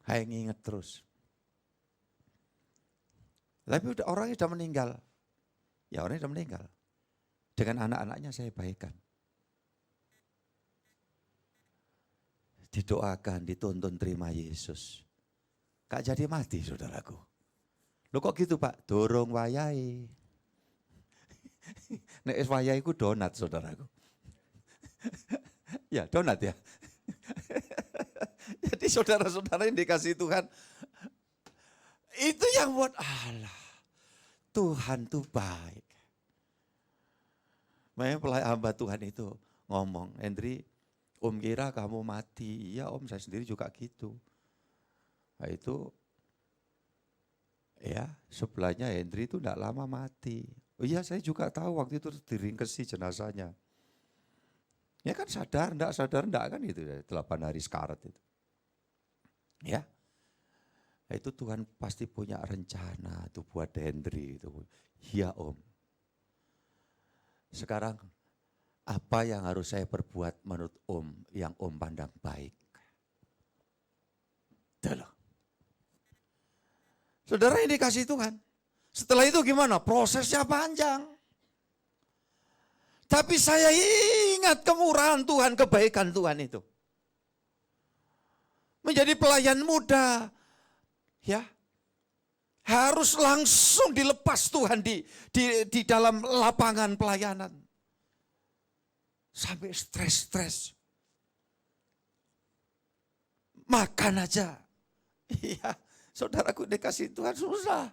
Saya ingat terus. Tapi orangnya sudah meninggal. Ya orangnya sudah meninggal. Dengan anak-anaknya saya baikkan. Didoakan, dituntun terima Yesus. Gak jadi mati saudaraku. Loh kok gitu Pak? Dorong wayai. Nek wayai ku donat saudaraku. Ya donat ya. Jadi saudara-saudara yang dikasih Tuhan, itu yang buat Allah. Tuhan tuh baik. Makanya hamba Tuhan itu ngomong, Hendri, Om kira kamu mati. Iya Om, saya sendiri juga gitu. Nah itu, ya sebelahnya Hendri itu enggak lama mati. Oh iya saya juga tahu waktu itu diringkesi jenazahnya. Ya kan sadar enggak kan itu 8 hari sekarat itu. Ya, itu Tuhan pasti punya rencana itu buat Hendri itu. Ya Om. Sekarang apa yang harus saya perbuat menurut Om yang Om pandang baik? Itu loh. Saudara ini dikasih Tuhan. Setelah itu gimana? Prosesnya panjang. Tapi saya ingat kemurahan Tuhan, kebaikan Tuhan itu. Menjadi pelayan muda, ya, harus langsung dilepas Tuhan di dalam lapangan pelayanan. Sampai stres-stres. Makan aja. Iya, saudaraku dikasih Tuhan susah.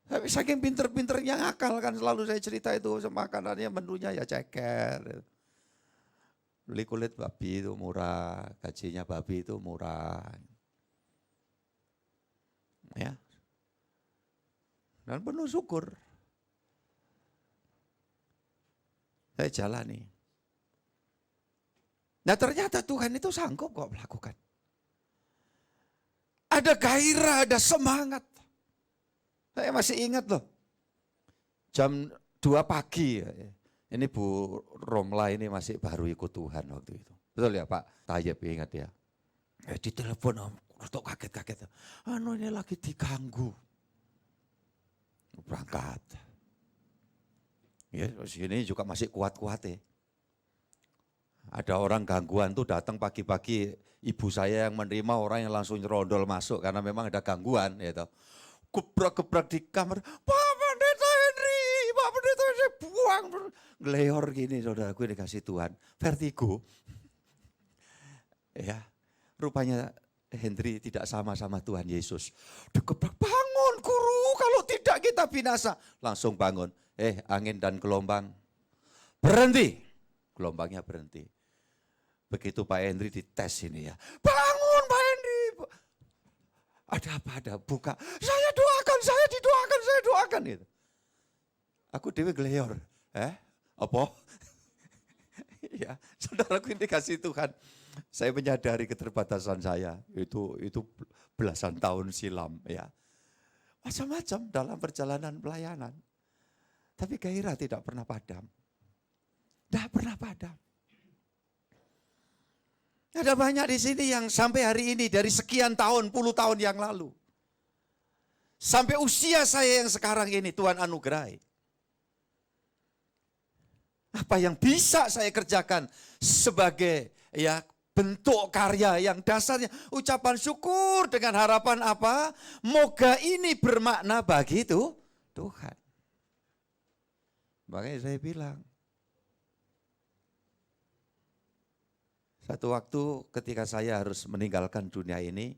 Tapi saking pinter-pinternya ngakal kan, selalu saya cerita itu, makanannya menunya ya ceker. Beli kulit babi itu murah, gajinya babi itu murah. Ya. Dan penuh syukur. Saya jalani. Nah ternyata Tuhan itu sanggup kok melakukan. Ada gairah, ada semangat. Saya masih ingat loh. Jam 2 pagi. Ini Bu Romla ini masih baru ikut Tuhan waktu itu. Betul ya Pak Tayyip, ingat ya. Ditelepon untuk kaget-kaget. Ini lagi diganggu. Berangkat. Ya, sini juga masih kuat-kuat ya. Ada orang gangguan tuh datang pagi-pagi, ibu saya yang menerima orang yang langsung nyerondol masuk karena memang ada gangguan gitu. Gebrak-gebrak di kamar, Pak Pendeta Henry, Pak Pendeta Henry, buang. Ngeleor gini saudaraku dikasih Tuhan, vertigo. Ya, rupanya Henry tidak sama-sama Tuhan Yesus. Digebrak, bangun guru, kalau tidak kita binasa. Langsung bangun, angin dan gelombang berhenti. Gelombangnya berhenti. Begitu Pak Henry dites ini ya, bangun Pak Henry. Ada apa, ada buka. Saya doakan, saya doakan. Gitu. Aku dewe geleor. Apa? Ya, saudaraku ini kasih Tuhan. Saya menyadari keterbatasan saya. Itu belasan tahun silam ya. Macam-macam dalam perjalanan pelayanan. Tapi gairah tidak pernah padam. Tidak pernah padam. Ada banyak di sini yang sampai hari ini dari sekian tahun, puluh tahun yang lalu. Sampai usia saya yang sekarang ini Tuhan anugerahi. Apa yang bisa saya kerjakan sebagai ya bentuk karya yang dasarnya ucapan syukur dengan harapan apa? Moga ini bermakna bagi Tuhan. Makanya saya bilang, satu waktu ketika saya harus meninggalkan dunia ini,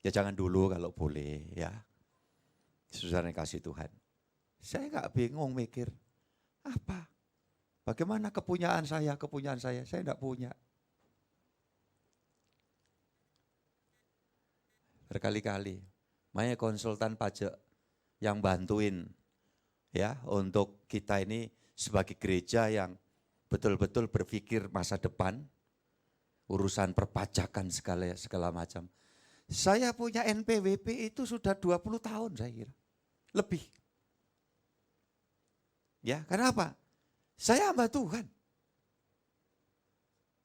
ya jangan dulu kalau boleh ya. Susah kasih Tuhan. Saya nggak bingung mikir, apa? Bagaimana kepunyaan saya, saya enggak punya. Berkali-kali, makanya konsultan pajak yang bantuin ya untuk kita ini sebagai gereja yang betul-betul berpikir masa depan, urusan perpajakan segala macam. Saya punya NPWP itu sudah 20 tahun saya kira. Lebih. Ya, kenapa? Saya hamba Tuhan.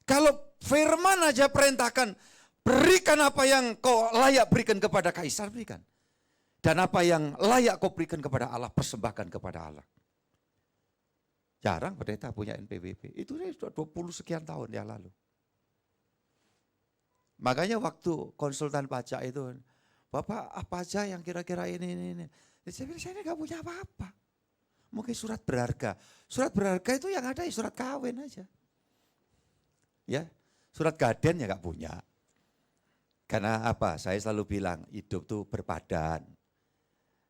Kalau firman aja perintahkan, berikan apa yang kau layak berikan kepada kaisar, berikan. Dan apa yang layak kau berikan kepada Allah, persembahkan kepada Allah. Jarang pendeta punya NPWP. Itu sudah 20 sekian tahun yang lalu. Makanya waktu konsultan pajak itu, Bapak apa aja yang kira-kira ini. Saya bilang, saya ini gak punya apa-apa. Mungkin surat berharga. Surat berharga itu yang ada surat kawin aja. Ya, surat gaden ya gak punya. Karena apa? Saya selalu bilang hidup tuh berpadan.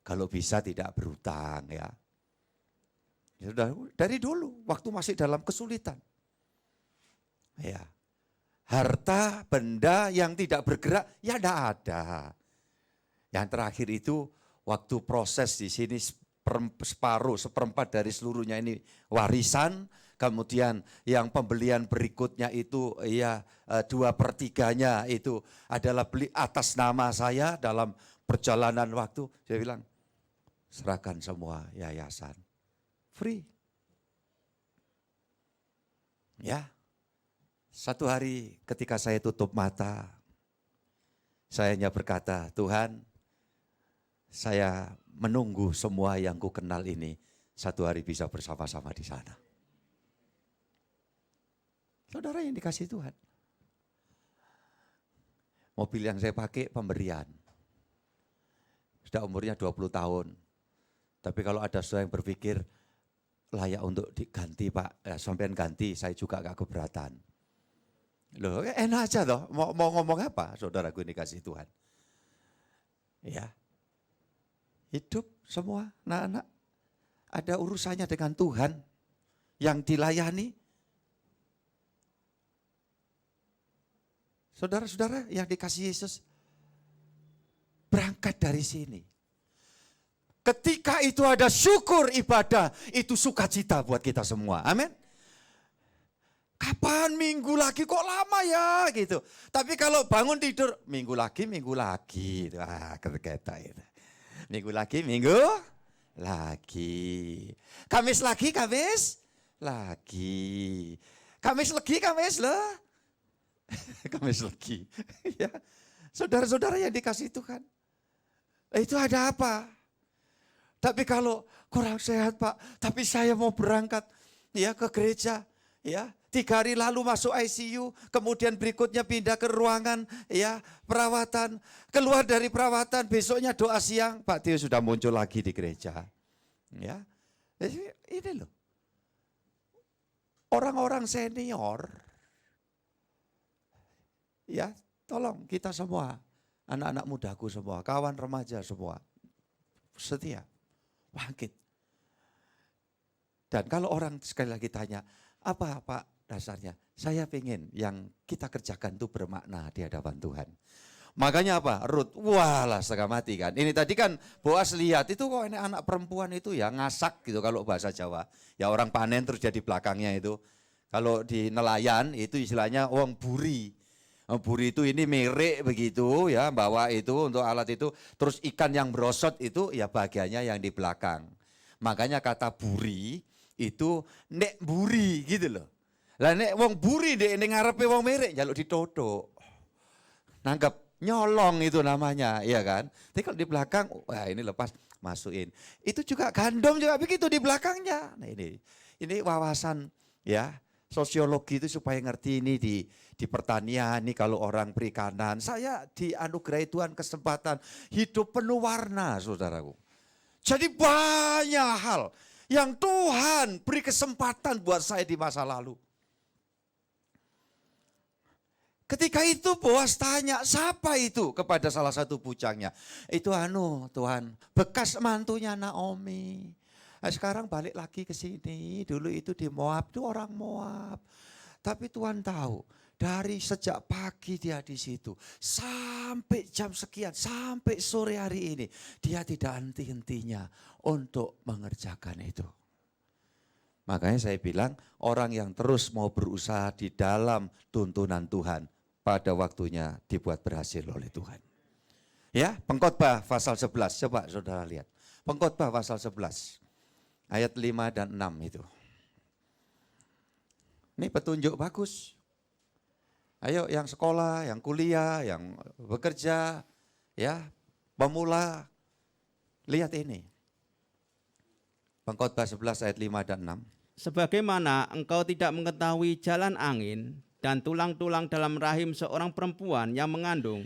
Kalau bisa tidak berhutang ya. Ya sudah dari dulu waktu masih dalam kesulitan. Ya. Harta, benda yang tidak bergerak ya tidak ada. Yang terakhir itu waktu proses di sini separuh, seperempat dari seluruhnya ini warisan. Kemudian yang pembelian berikutnya itu ya 2/3 itu adalah beli atas nama saya dalam perjalanan waktu. Saya bilang serahkan semua yayasan. Free. Ya. Satu hari ketika saya tutup mata, saya hanya berkata, Tuhan, Saya menunggu semua yang ku kenal ini satu hari bisa bersama-sama di sana. Saudara yang dikasih Tuhan. Mobil yang saya pakai pemberian. Sudah umurnya 20 tahun. Tapi kalau ada saudara yang berpikir layak untuk diganti Pak, sampean ganti, saya juga gak keberatan. Loh enak aja toh, mau ngomong apa saudaraku ini kasih Tuhan. Ya, hidup semua anak-anak ada urusannya dengan Tuhan yang dilayani. Saudara-saudara yang dikasih Yesus, berangkat dari sini. Ketika itu ada syukur ibadah, itu sukacita buat kita semua. Amin. Kapan minggu lagi kok lama ya gitu. Tapi kalau bangun tidur minggu lagi. Kita itu. Minggu lagi. Kamis lagi. Kamis loh. Kamis lagi. Ya. Saudara-saudara yang dikasih Tuhan. Itu ada apa? Tapi kalau kurang sehat Pak, tapi saya mau berangkat ya ke gereja, ya 3 hari lalu masuk ICU, kemudian berikutnya pindah ke ruangan ya perawatan, keluar dari perawatan besoknya doa siang, Pak Tio sudah muncul lagi di gereja, ya ini loh orang-orang senior, ya tolong kita semua, anak-anak mudaku semua, kawan remaja semua setia. Bangkit. Dan kalau orang sekali lagi tanya, apa Pak dasarnya? Saya pengen yang kita kerjakan itu bermakna di hadapan Tuhan. Makanya apa? Ruth, walah setengah mati kan. Ini tadi kan Boas lihat itu kok ini anak perempuan itu ya ngasak gitu kalau bahasa Jawa. Ya orang panen terus jadi belakangnya itu. Kalau di nelayan itu istilahnya wong buri. Buri itu ini merek begitu ya, bawa itu untuk alat itu. Terus ikan yang berosot itu ya bagiannya yang di belakang. Makanya kata buri itu nek buri gitu loh. Lah nek wong buri dek ning ngarepe wong merek njaluk ditotok. Nangkep nyolong itu namanya, iya kan? Tapi kalau di belakang, wah ini lepas masukin. Itu juga gandum juga begitu di belakangnya. Nah ini wawasan ya. Sosiologi itu supaya ngerti ini di pertanian, ini kalau orang perikanan. Saya dianugerahi Tuhan kesempatan hidup penuh warna saudaraku. Jadi banyak hal yang Tuhan beri kesempatan buat saya di masa lalu. Ketika itu Boas tanya, siapa itu kepada salah satu bujangnya. Itu Tuhan, bekas mantunya Naomi. Nah, sekarang balik lagi ke sini, dulu itu di Moab, itu orang Moab. Tapi Tuhan tahu, dari sejak pagi dia di situ, sampai jam sekian, sampai sore hari ini, dia tidak henti-hentinya untuk mengerjakan itu. Makanya saya bilang, orang yang terus mau berusaha di dalam tuntunan Tuhan, pada waktunya dibuat berhasil oleh Tuhan. Ya, Pengkhotbah pasal 11, coba saudara lihat. Pengkhotbah pasal 11. Ayat 5 dan 6 itu. Ini petunjuk bagus. Ayo yang sekolah, yang kuliah, yang bekerja, ya pemula, lihat ini. Pengkhotbah 11 ayat 5 dan 6. Sebagaimana engkau tidak mengetahui jalan angin dan tulang-tulang dalam rahim seorang perempuan yang mengandung,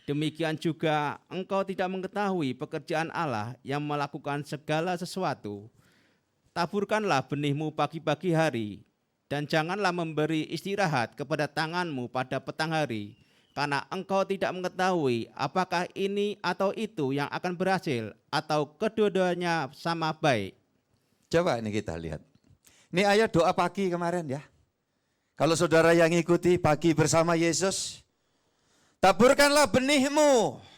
demikian juga engkau tidak mengetahui pekerjaan Allah yang melakukan segala sesuatu. Taburkanlah benihmu pagi-pagi hari, dan janganlah memberi istirahat kepada tanganmu pada petang hari, karena engkau tidak mengetahui apakah ini atau itu yang akan berhasil, atau kedua-duanya sama baik. Coba ini kita lihat. Ini ayat doa pagi kemarin ya. Kalau saudara yang ikuti pagi bersama Yesus, taburkanlah benihmu.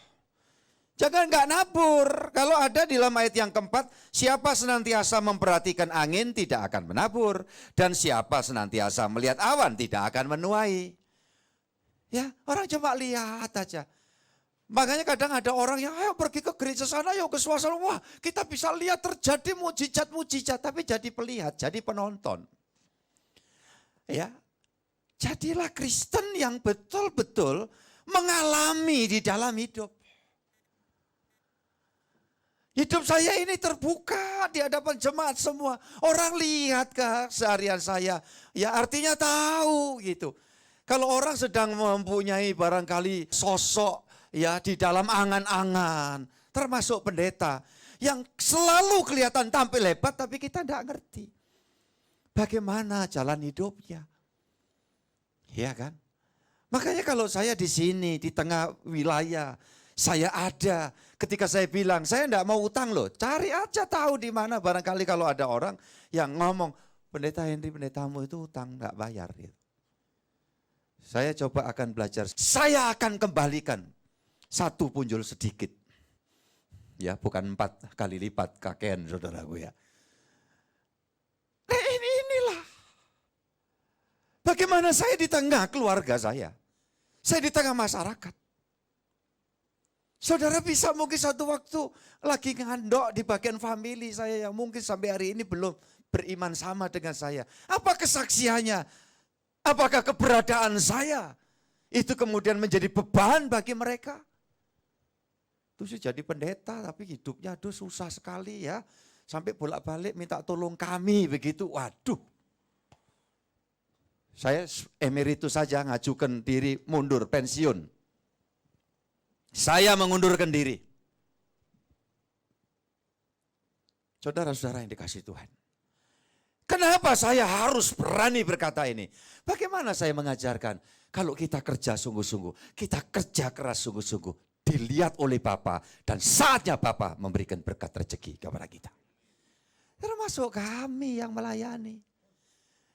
Jangan nggak nabur. Kalau ada di dalam ayat yang keempat, siapa senantiasa memperhatikan angin tidak akan menabur. Dan siapa senantiasa melihat awan tidak akan menuai. Ya, orang cuma lihat aja. Makanya kadang ada orang yang ayo pergi ke gereja sana, ayo ke suasana. Wah, kita bisa lihat terjadi mujizat-mujizat. Tapi jadi pelihat, jadi penonton. Ya, jadilah Kristen yang betul-betul mengalami di dalam hidup. Hidup saya ini terbuka di hadapan jemaat semua. Orang lihat keseharian saya. Ya artinya tahu gitu. Kalau orang sedang mempunyai barangkali sosok ya di dalam angan-angan. Termasuk pendeta. Yang selalu kelihatan tampil hebat tapi kita tidak ngerti. Bagaimana jalan hidupnya. Iya kan? Makanya kalau saya di sini, di tengah wilayah, saya ada. Ketika saya bilang, saya tidak mau utang loh. Cari aja tahu di mana. Barangkali kalau ada orang yang ngomong, pendeta Henry, pendetamu itu utang nggak bayar. Gitu. Saya coba akan belajar. Saya akan kembalikan 1 punjul sedikit. Ya, bukan 4 kali lipat kakean saudaraku ya. Nah inilah. Bagaimana saya di tengah keluarga saya. Saya di tengah masyarakat. Saudara bisa mungkin satu waktu lagi ngandok di bagian famili saya yang mungkin sampai hari ini belum beriman sama dengan saya. Apa kesaksiannya? Apakah keberadaan saya itu kemudian menjadi beban bagi mereka? Itu sih jadi pendeta tapi hidupnya aduh susah sekali ya. Sampai bolak-balik minta tolong kami begitu. Waduh. Saya emeritus saja ngajukan diri mundur pensiun. Saya mengundurkan diri. Saudara-saudara yang dikasihi Tuhan. Kenapa saya harus berani berkata ini? Bagaimana saya mengajarkan? Kalau kita kerja sungguh-sungguh, kita kerja keras sungguh-sungguh, dilihat oleh Bapa dan saatnya Bapa memberikan berkat rezeki kepada kita. Termasuk kami yang melayani.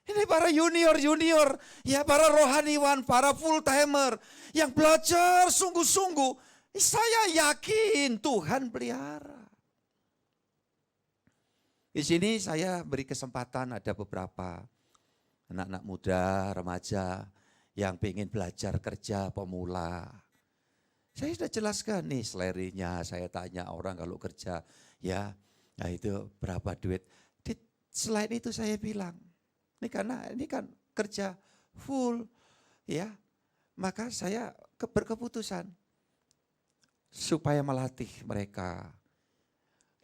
Ini para junior-junior, ya para rohaniwan, para full timer yang belajar sungguh-sungguh. Saya yakin Tuhan pelihara. Di sini saya beri kesempatan ada beberapa anak-anak muda, remaja yang ingin belajar kerja pemula. Saya sudah jelaskan nih selerinya, saya tanya orang kalau kerja ya, nah itu berapa duit. Selain itu saya bilang, ini kan kerja full ya. Maka saya berkeputusan supaya melatih mereka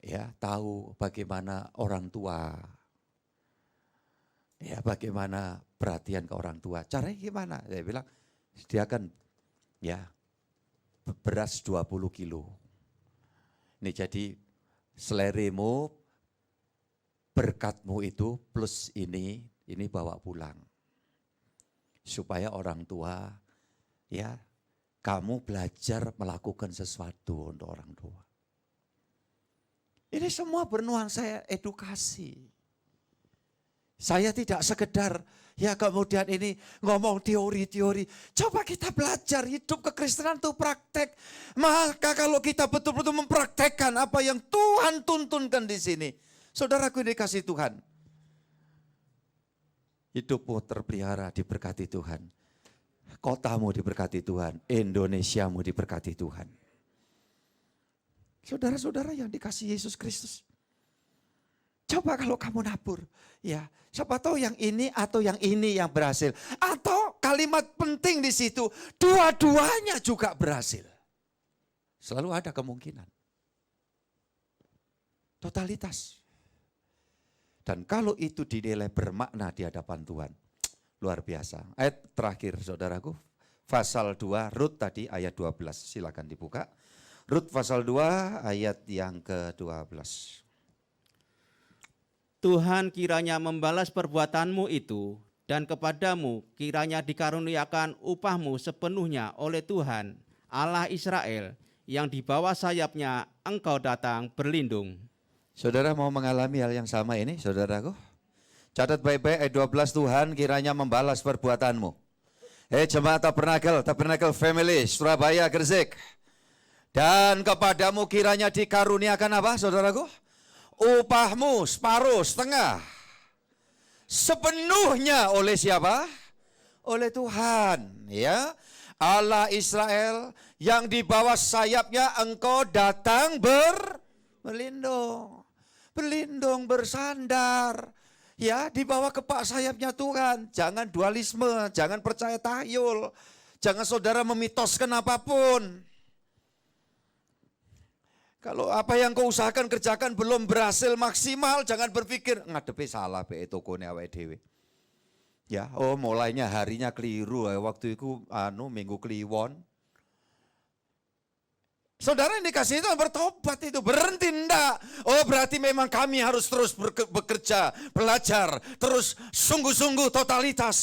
ya tahu bagaimana orang tua. Ya bagaimana perhatian ke orang tua. Caranya gimana? Saya bilang sediakan ya beras 20 kilo. Ini jadi selerimu, berkatmu itu plus ini bawa pulang. Supaya orang tua, ya kamu belajar melakukan sesuatu untuk orang tua. Ini semua bernuansa edukasi. Saya tidak sekedar ya kemudian ini ngomong teori-teori. Coba kita belajar hidup kekristenan itu praktek. Maka kalau kita betul-betul mempraktekkan apa yang Tuhan tuntunkan di sini. Saudaraku yang dikasihi Tuhan. Hidupmu terpelihara diberkati Tuhan. Kotamu diberkati Tuhan. Indonesiamu diberkati Tuhan. Saudara-saudara yang dikasihi Yesus Kristus. Coba kalau kamu nabur. Ya, siapa tahu yang ini atau yang ini yang berhasil. Atau kalimat penting di situ. Dua-duanya juga berhasil. Selalu ada kemungkinan. Totalitas. Dan kalau itu dinilai bermakna di hadapan Tuhan, luar biasa. Ayat terakhir saudaraku, pasal 2, Rut tadi ayat 12, silakan dibuka. Rut pasal 2 ayat yang ke-12. Tuhan kiranya membalas perbuatanmu itu, dan kepadamu kiranya dikaruniakan upahmu sepenuhnya oleh Tuhan, Allah Israel, yang di bawah sayapnya engkau datang berlindung. Saudara mau mengalami hal yang sama ini, saudaraku? Catat baik-baik ayat 12, Tuhan kiranya membalas perbuatanmu. Jemaat Tabernakel Family, Surabaya, Gresik. Dan kepadamu kiranya dikaruniakan apa, saudaraku? Upahmu separuh, setengah. Sepenuhnya oleh siapa? Oleh Tuhan, ya. Allah Israel yang di bawah sayapnya engkau datang berlindung. Berlindung, bersandar, ya di bawah kepak sayapnya Tuhan. Jangan dualisme, jangan percaya tahyul, jangan saudara memitoskan apapun. Kalau apa yang kau usahakan kerjakan belum berhasil maksimal, jangan berpikir ngadepi salah be tokone awake dhewe. Ya, oh mulainya harinya keliru, waktu itu minggu kliwon. Saudara yang dikasih itu bertobat itu, berhenti enggak. Oh berarti memang kami harus terus bekerja, belajar, terus sungguh-sungguh totalitas.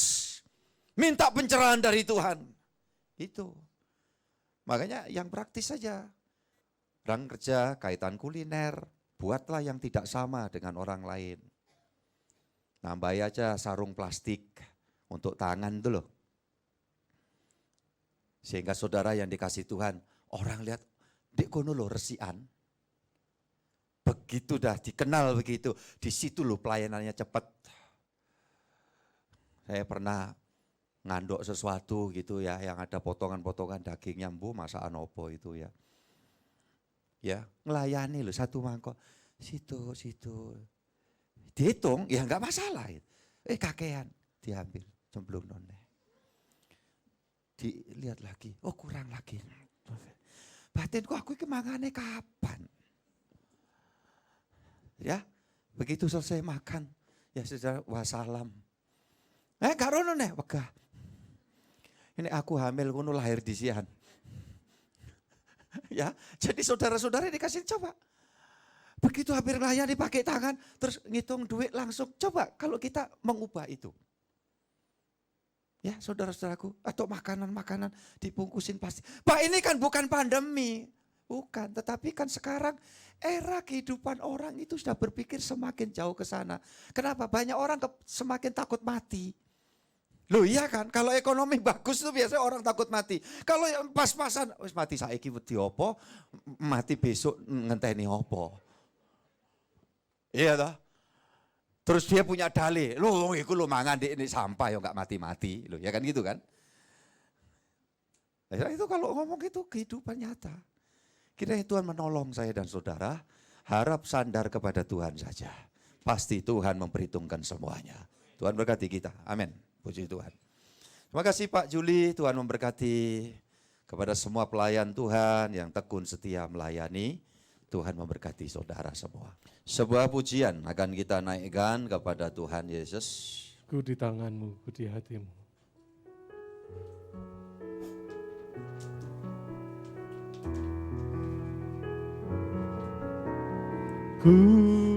Minta pencerahan dari Tuhan. Itu. Makanya yang praktis saja. Orang kerja, kaitan kuliner, buatlah yang tidak sama dengan orang lain. Nambahi aja sarung plastik untuk tangan itu loh. Sehingga saudara yang dikasih Tuhan, orang lihat, dek kono loh resian. Begitu dah dikenal begitu, di situ loh pelayanannya cepat. Saya pernah ngandok sesuatu gitu ya, yang ada potongan-potongan dagingnya, masakan opo itu ya. Ya, ngelayani loh satu mangkok, situ. Dihitung, ya enggak masalah. Kakean, diambil, cemplung noneh. Dilihat lagi, oh kurang lagi. Batinku aku kemangane kapan? Ya, begitu selesai makan, ya sudah wassalam. Gak rono nih, wegah. Ini aku hamil, kuno lahir di sian. Ya, jadi saudara-saudara dikasih coba. Begitu hampir melayani pakai tangan, terus ngitung duit langsung. Coba kalau kita mengubah itu. Ya saudara-saudaraku, atau makanan-makanan dibungkusin pasti. Pak ini kan bukan pandemi. Bukan, tetapi kan sekarang era kehidupan orang itu sudah berpikir semakin jauh ke sana. Kenapa? Banyak orang semakin takut mati. Loh iya kan, kalau ekonomi bagus itu biasanya orang takut mati. Kalau pas-pasan, mati saiki wedi opo, mati besok ngenteni opo. Iya toh? Terus dia punya dalih, loh iku lo mangan di ini sampah ya enggak mati-mati. Loh ya kan gitu kan. Nah, itu kalau ngomong gitu kehidupan nyata. Kiranya Tuhan menolong saya dan saudara, harap sandar kepada Tuhan saja. Pasti Tuhan memperhitungkan semuanya. Tuhan berkati kita, amin. Puji Tuhan. Terima kasih Pak Juli, Tuhan memberkati kepada semua pelayan Tuhan yang tekun setia melayani. Tuhan memberkati saudara semua. Sebuah pujian akan kita naikkan kepada Tuhan Yesus. Ku di tanganmu, ku di hatimu.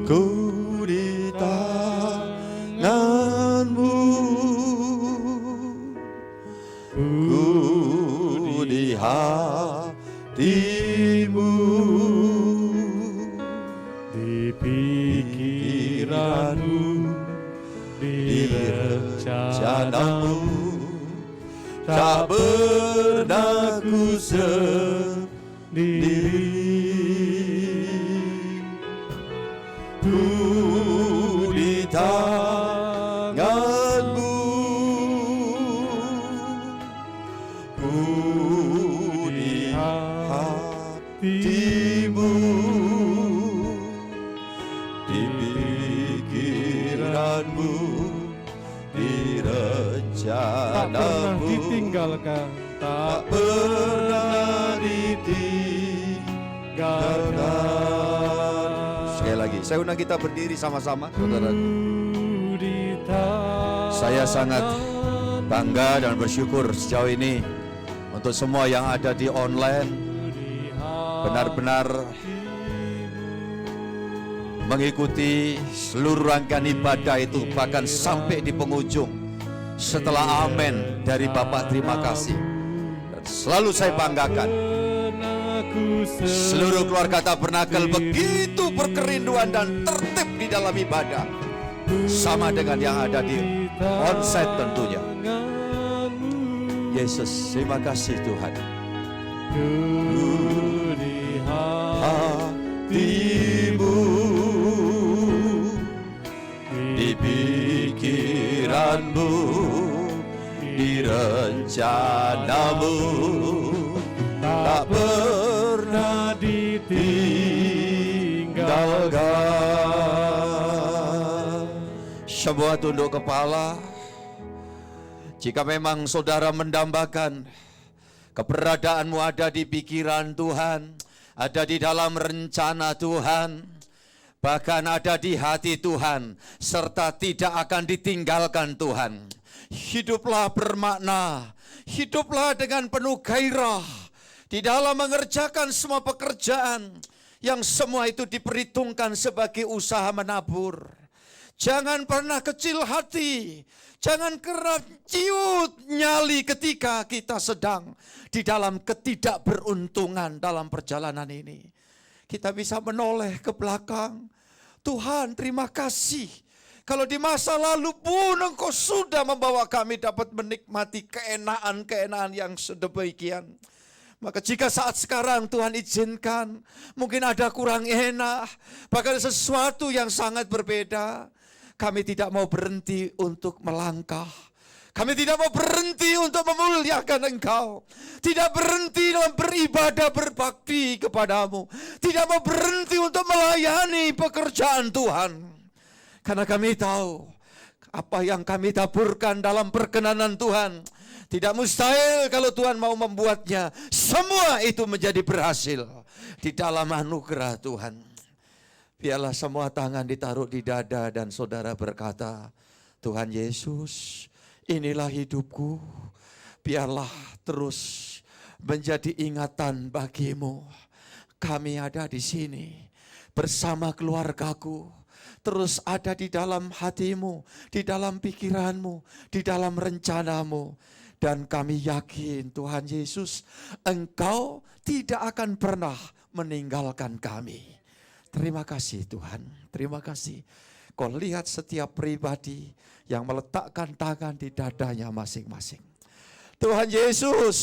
Ku di tanganmu, ku di hatimu, di pikiranmu, di rencanamu, tak pernah ku sendiri. Ku di tanganmu, ku di hatimu, di pikiranmu, di rencanamu, Tak pernah ditinggalkan, tak pernah ditinggalkan. Sekali lagi, saya undang kita berdiri sama-sama, saudara. Saya sangat bangga dan bersyukur sejauh ini untuk semua yang ada di online, benar-benar mengikuti seluruh rangkaian ibadah itu, bahkan sampai di penghujung. Setelah amin dari Bapak, terima kasih. Dan selalu saya banggakan, seluruh keluarga Tabernakel begitu berkerinduan dan tertib di dalam ibadah. Sama dengan yang ada di onsite tentunya. Yesus, terima kasih Tuhan. di Hatimu, di pikiranmu, di rencanamu, tak pernah ditinggalkan. Semua tunduk kepala. Jika memang saudara mendambakan keberadaanmu ada di pikiran Tuhan, ada di dalam rencana Tuhan, bahkan ada di hati Tuhan, serta tidak akan ditinggalkan Tuhan. Hiduplah bermakna, hiduplah dengan penuh gairah di dalam mengerjakan semua pekerjaan yang semua itu diperhitungkan sebagai usaha menabur. Jangan pernah kecil hati, jangan kerap ciut nyali ketika kita sedang di dalam ketidakberuntungan dalam perjalanan ini. Kita bisa menoleh ke belakang. Tuhan, terima kasih. Kalau di masa lalu pun Engkau sudah membawa kami dapat menikmati keenaan-keenaan yang sedemikian. Maka jika saat sekarang Tuhan izinkan, mungkin ada kurang enak, bahkan sesuatu yang sangat berbeda, kami tidak mau berhenti untuk melangkah. Kami tidak mau berhenti untuk memuliakan Engkau. Tidak berhenti dalam beribadah berbakti kepadamu. Tidak mau berhenti untuk melayani pekerjaan Tuhan. Karena kami tahu apa yang kami taburkan dalam perkenanan Tuhan tidak mustahil kalau Tuhan mau membuatnya. Semua itu menjadi berhasil di dalam anugerah Tuhan. Biarlah semua tangan ditaruh di dada dan saudara berkata, Tuhan Yesus, inilah hidupku. Biarlah terus menjadi ingatan bagimu. Kami ada di sini bersama keluargaku. Terus ada di dalam hatimu, di dalam pikiranmu, di dalam rencanamu. Dan kami yakin Tuhan Yesus, Engkau tidak akan pernah meninggalkan kami. Terima kasih Tuhan, terima kasih. Kau lihat setiap pribadi yang meletakkan tangan di dadanya masing-masing. Tuhan Yesus,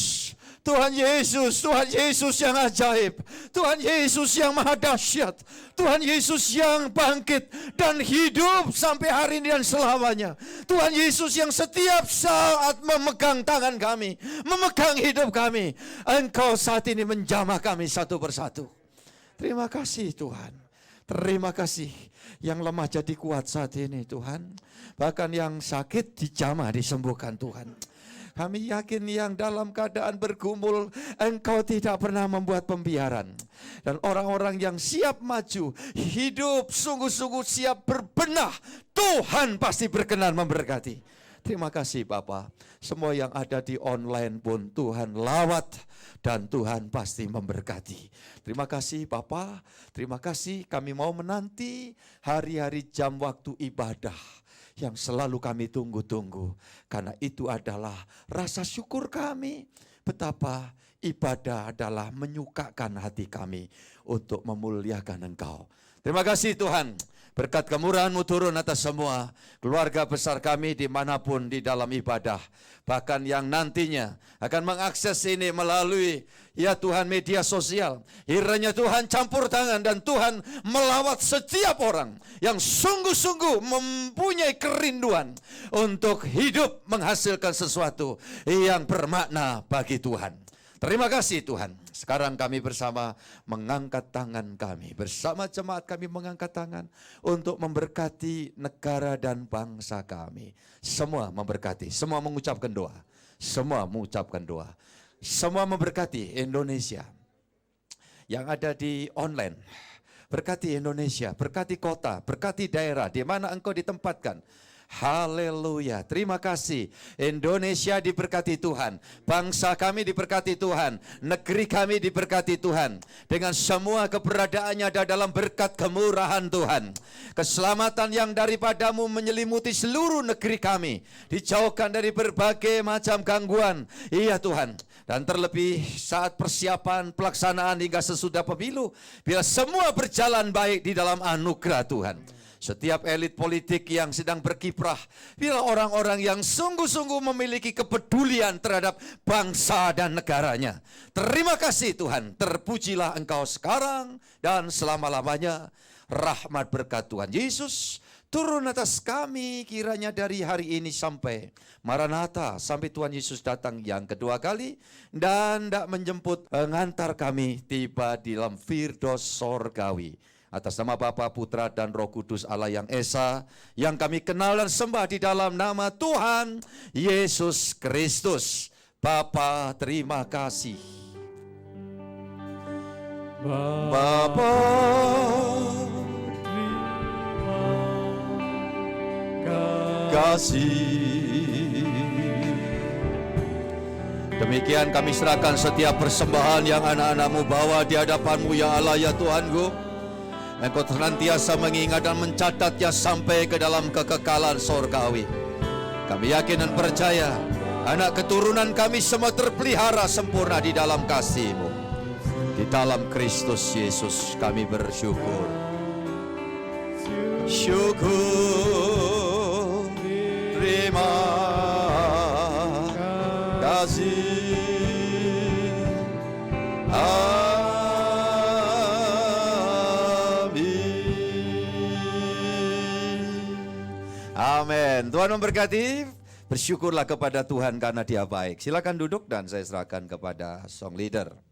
Tuhan Yesus, Tuhan Yesus yang ajaib, Tuhan Yesus yang maha dahsyat, Tuhan Yesus yang bangkit dan hidup sampai hari ini dan selamanya. Tuhan Yesus yang setiap saat memegang tangan kami, memegang hidup kami. Engkau saat ini menjamah kami satu persatu. Terima kasih Tuhan. Terima kasih yang lemah jadi kuat saat ini Tuhan. Bahkan yang sakit dijamah disembuhkan Tuhan. Kami yakin yang dalam keadaan bergumul, Engkau tidak pernah membuat pembiaran. Dan orang-orang yang siap maju, hidup sungguh-sungguh siap berbenah, Tuhan pasti berkenan memberkati. Terima kasih Bapak. Semua yang ada di online pun Tuhan lawat dan Tuhan pasti memberkati. Terima kasih Bapak. Terima kasih, kami mau menanti hari-hari jam waktu ibadah yang selalu kami tunggu-tunggu. Karena itu adalah rasa syukur kami. Betapa ibadah adalah menyukakan hati kami untuk memuliakan Engkau. Terima kasih Tuhan. Berkat kemurahan-Mu turun atas semua keluarga besar kami dimanapun di dalam ibadah. Bahkan yang nantinya akan mengakses ini melalui ya Tuhan media sosial. Kiranya Tuhan campur tangan dan Tuhan melawat setiap orang yang sungguh-sungguh mempunyai kerinduan untuk hidup menghasilkan sesuatu yang bermakna bagi Tuhan. Terima kasih Tuhan. Sekarang kami bersama mengangkat tangan kami. Bersama jemaat kami mengangkat tangan untuk memberkati negara dan bangsa kami. Semua memberkati, semua mengucapkan doa. Semua mengucapkan doa. Semua memberkati Indonesia. Yang ada di online. Berkati Indonesia, berkati kota, berkati daerah di mana engkau ditempatkan. Haleluya, terima kasih. Indonesia diberkati Tuhan, bangsa kami diberkati Tuhan, negeri kami diberkati Tuhan. Dengan semua keberadaannya ada dalam berkat kemurahan Tuhan. Keselamatan yang daripadamu menyelimuti seluruh negeri kami, dijauhkan dari berbagai macam gangguan. Iya Tuhan. Dan terlebih saat persiapan pelaksanaan hingga sesudah pemilu, biar semua berjalan baik di dalam anugerah Tuhan. Setiap elit politik yang sedang berkiprah, bila orang-orang yang sungguh-sungguh memiliki kepedulian terhadap bangsa dan negaranya. Terima kasih Tuhan, terpujilah Engkau sekarang dan selama-lamanya. Rahmat berkat Tuhan Yesus turun atas kami kiranya dari hari ini sampai Maranatha, sampai Tuhan Yesus datang yang kedua kali dan hendak menjemput mengantar kami tiba di dalam Firdaus sorgawi. Atas nama Bapa, Putra, dan Roh Kudus Allah yang Esa, yang kami kenal dan sembah di dalam nama Tuhan Yesus Kristus. Bapa, terima kasih. Bapa, kasih. Demikian kami serahkan setiap persembahan yang anak-anakmu bawa di hadapanmu ya Allah ya Tuhanku. Engkau senantiasa mengingat dan mencatatnya sampai ke dalam kekekalan sorgawi. Kami yakin dan percaya anak keturunan kami semua terpelihara sempurna di dalam kasih-Mu. Di dalam Kristus Yesus kami bersyukur. Syukur, terima kasih. Amin. Tuhan memberkati. Bersyukurlah kepada Tuhan karena Dia baik. Silakan duduk dan saya serahkan kepada song leader.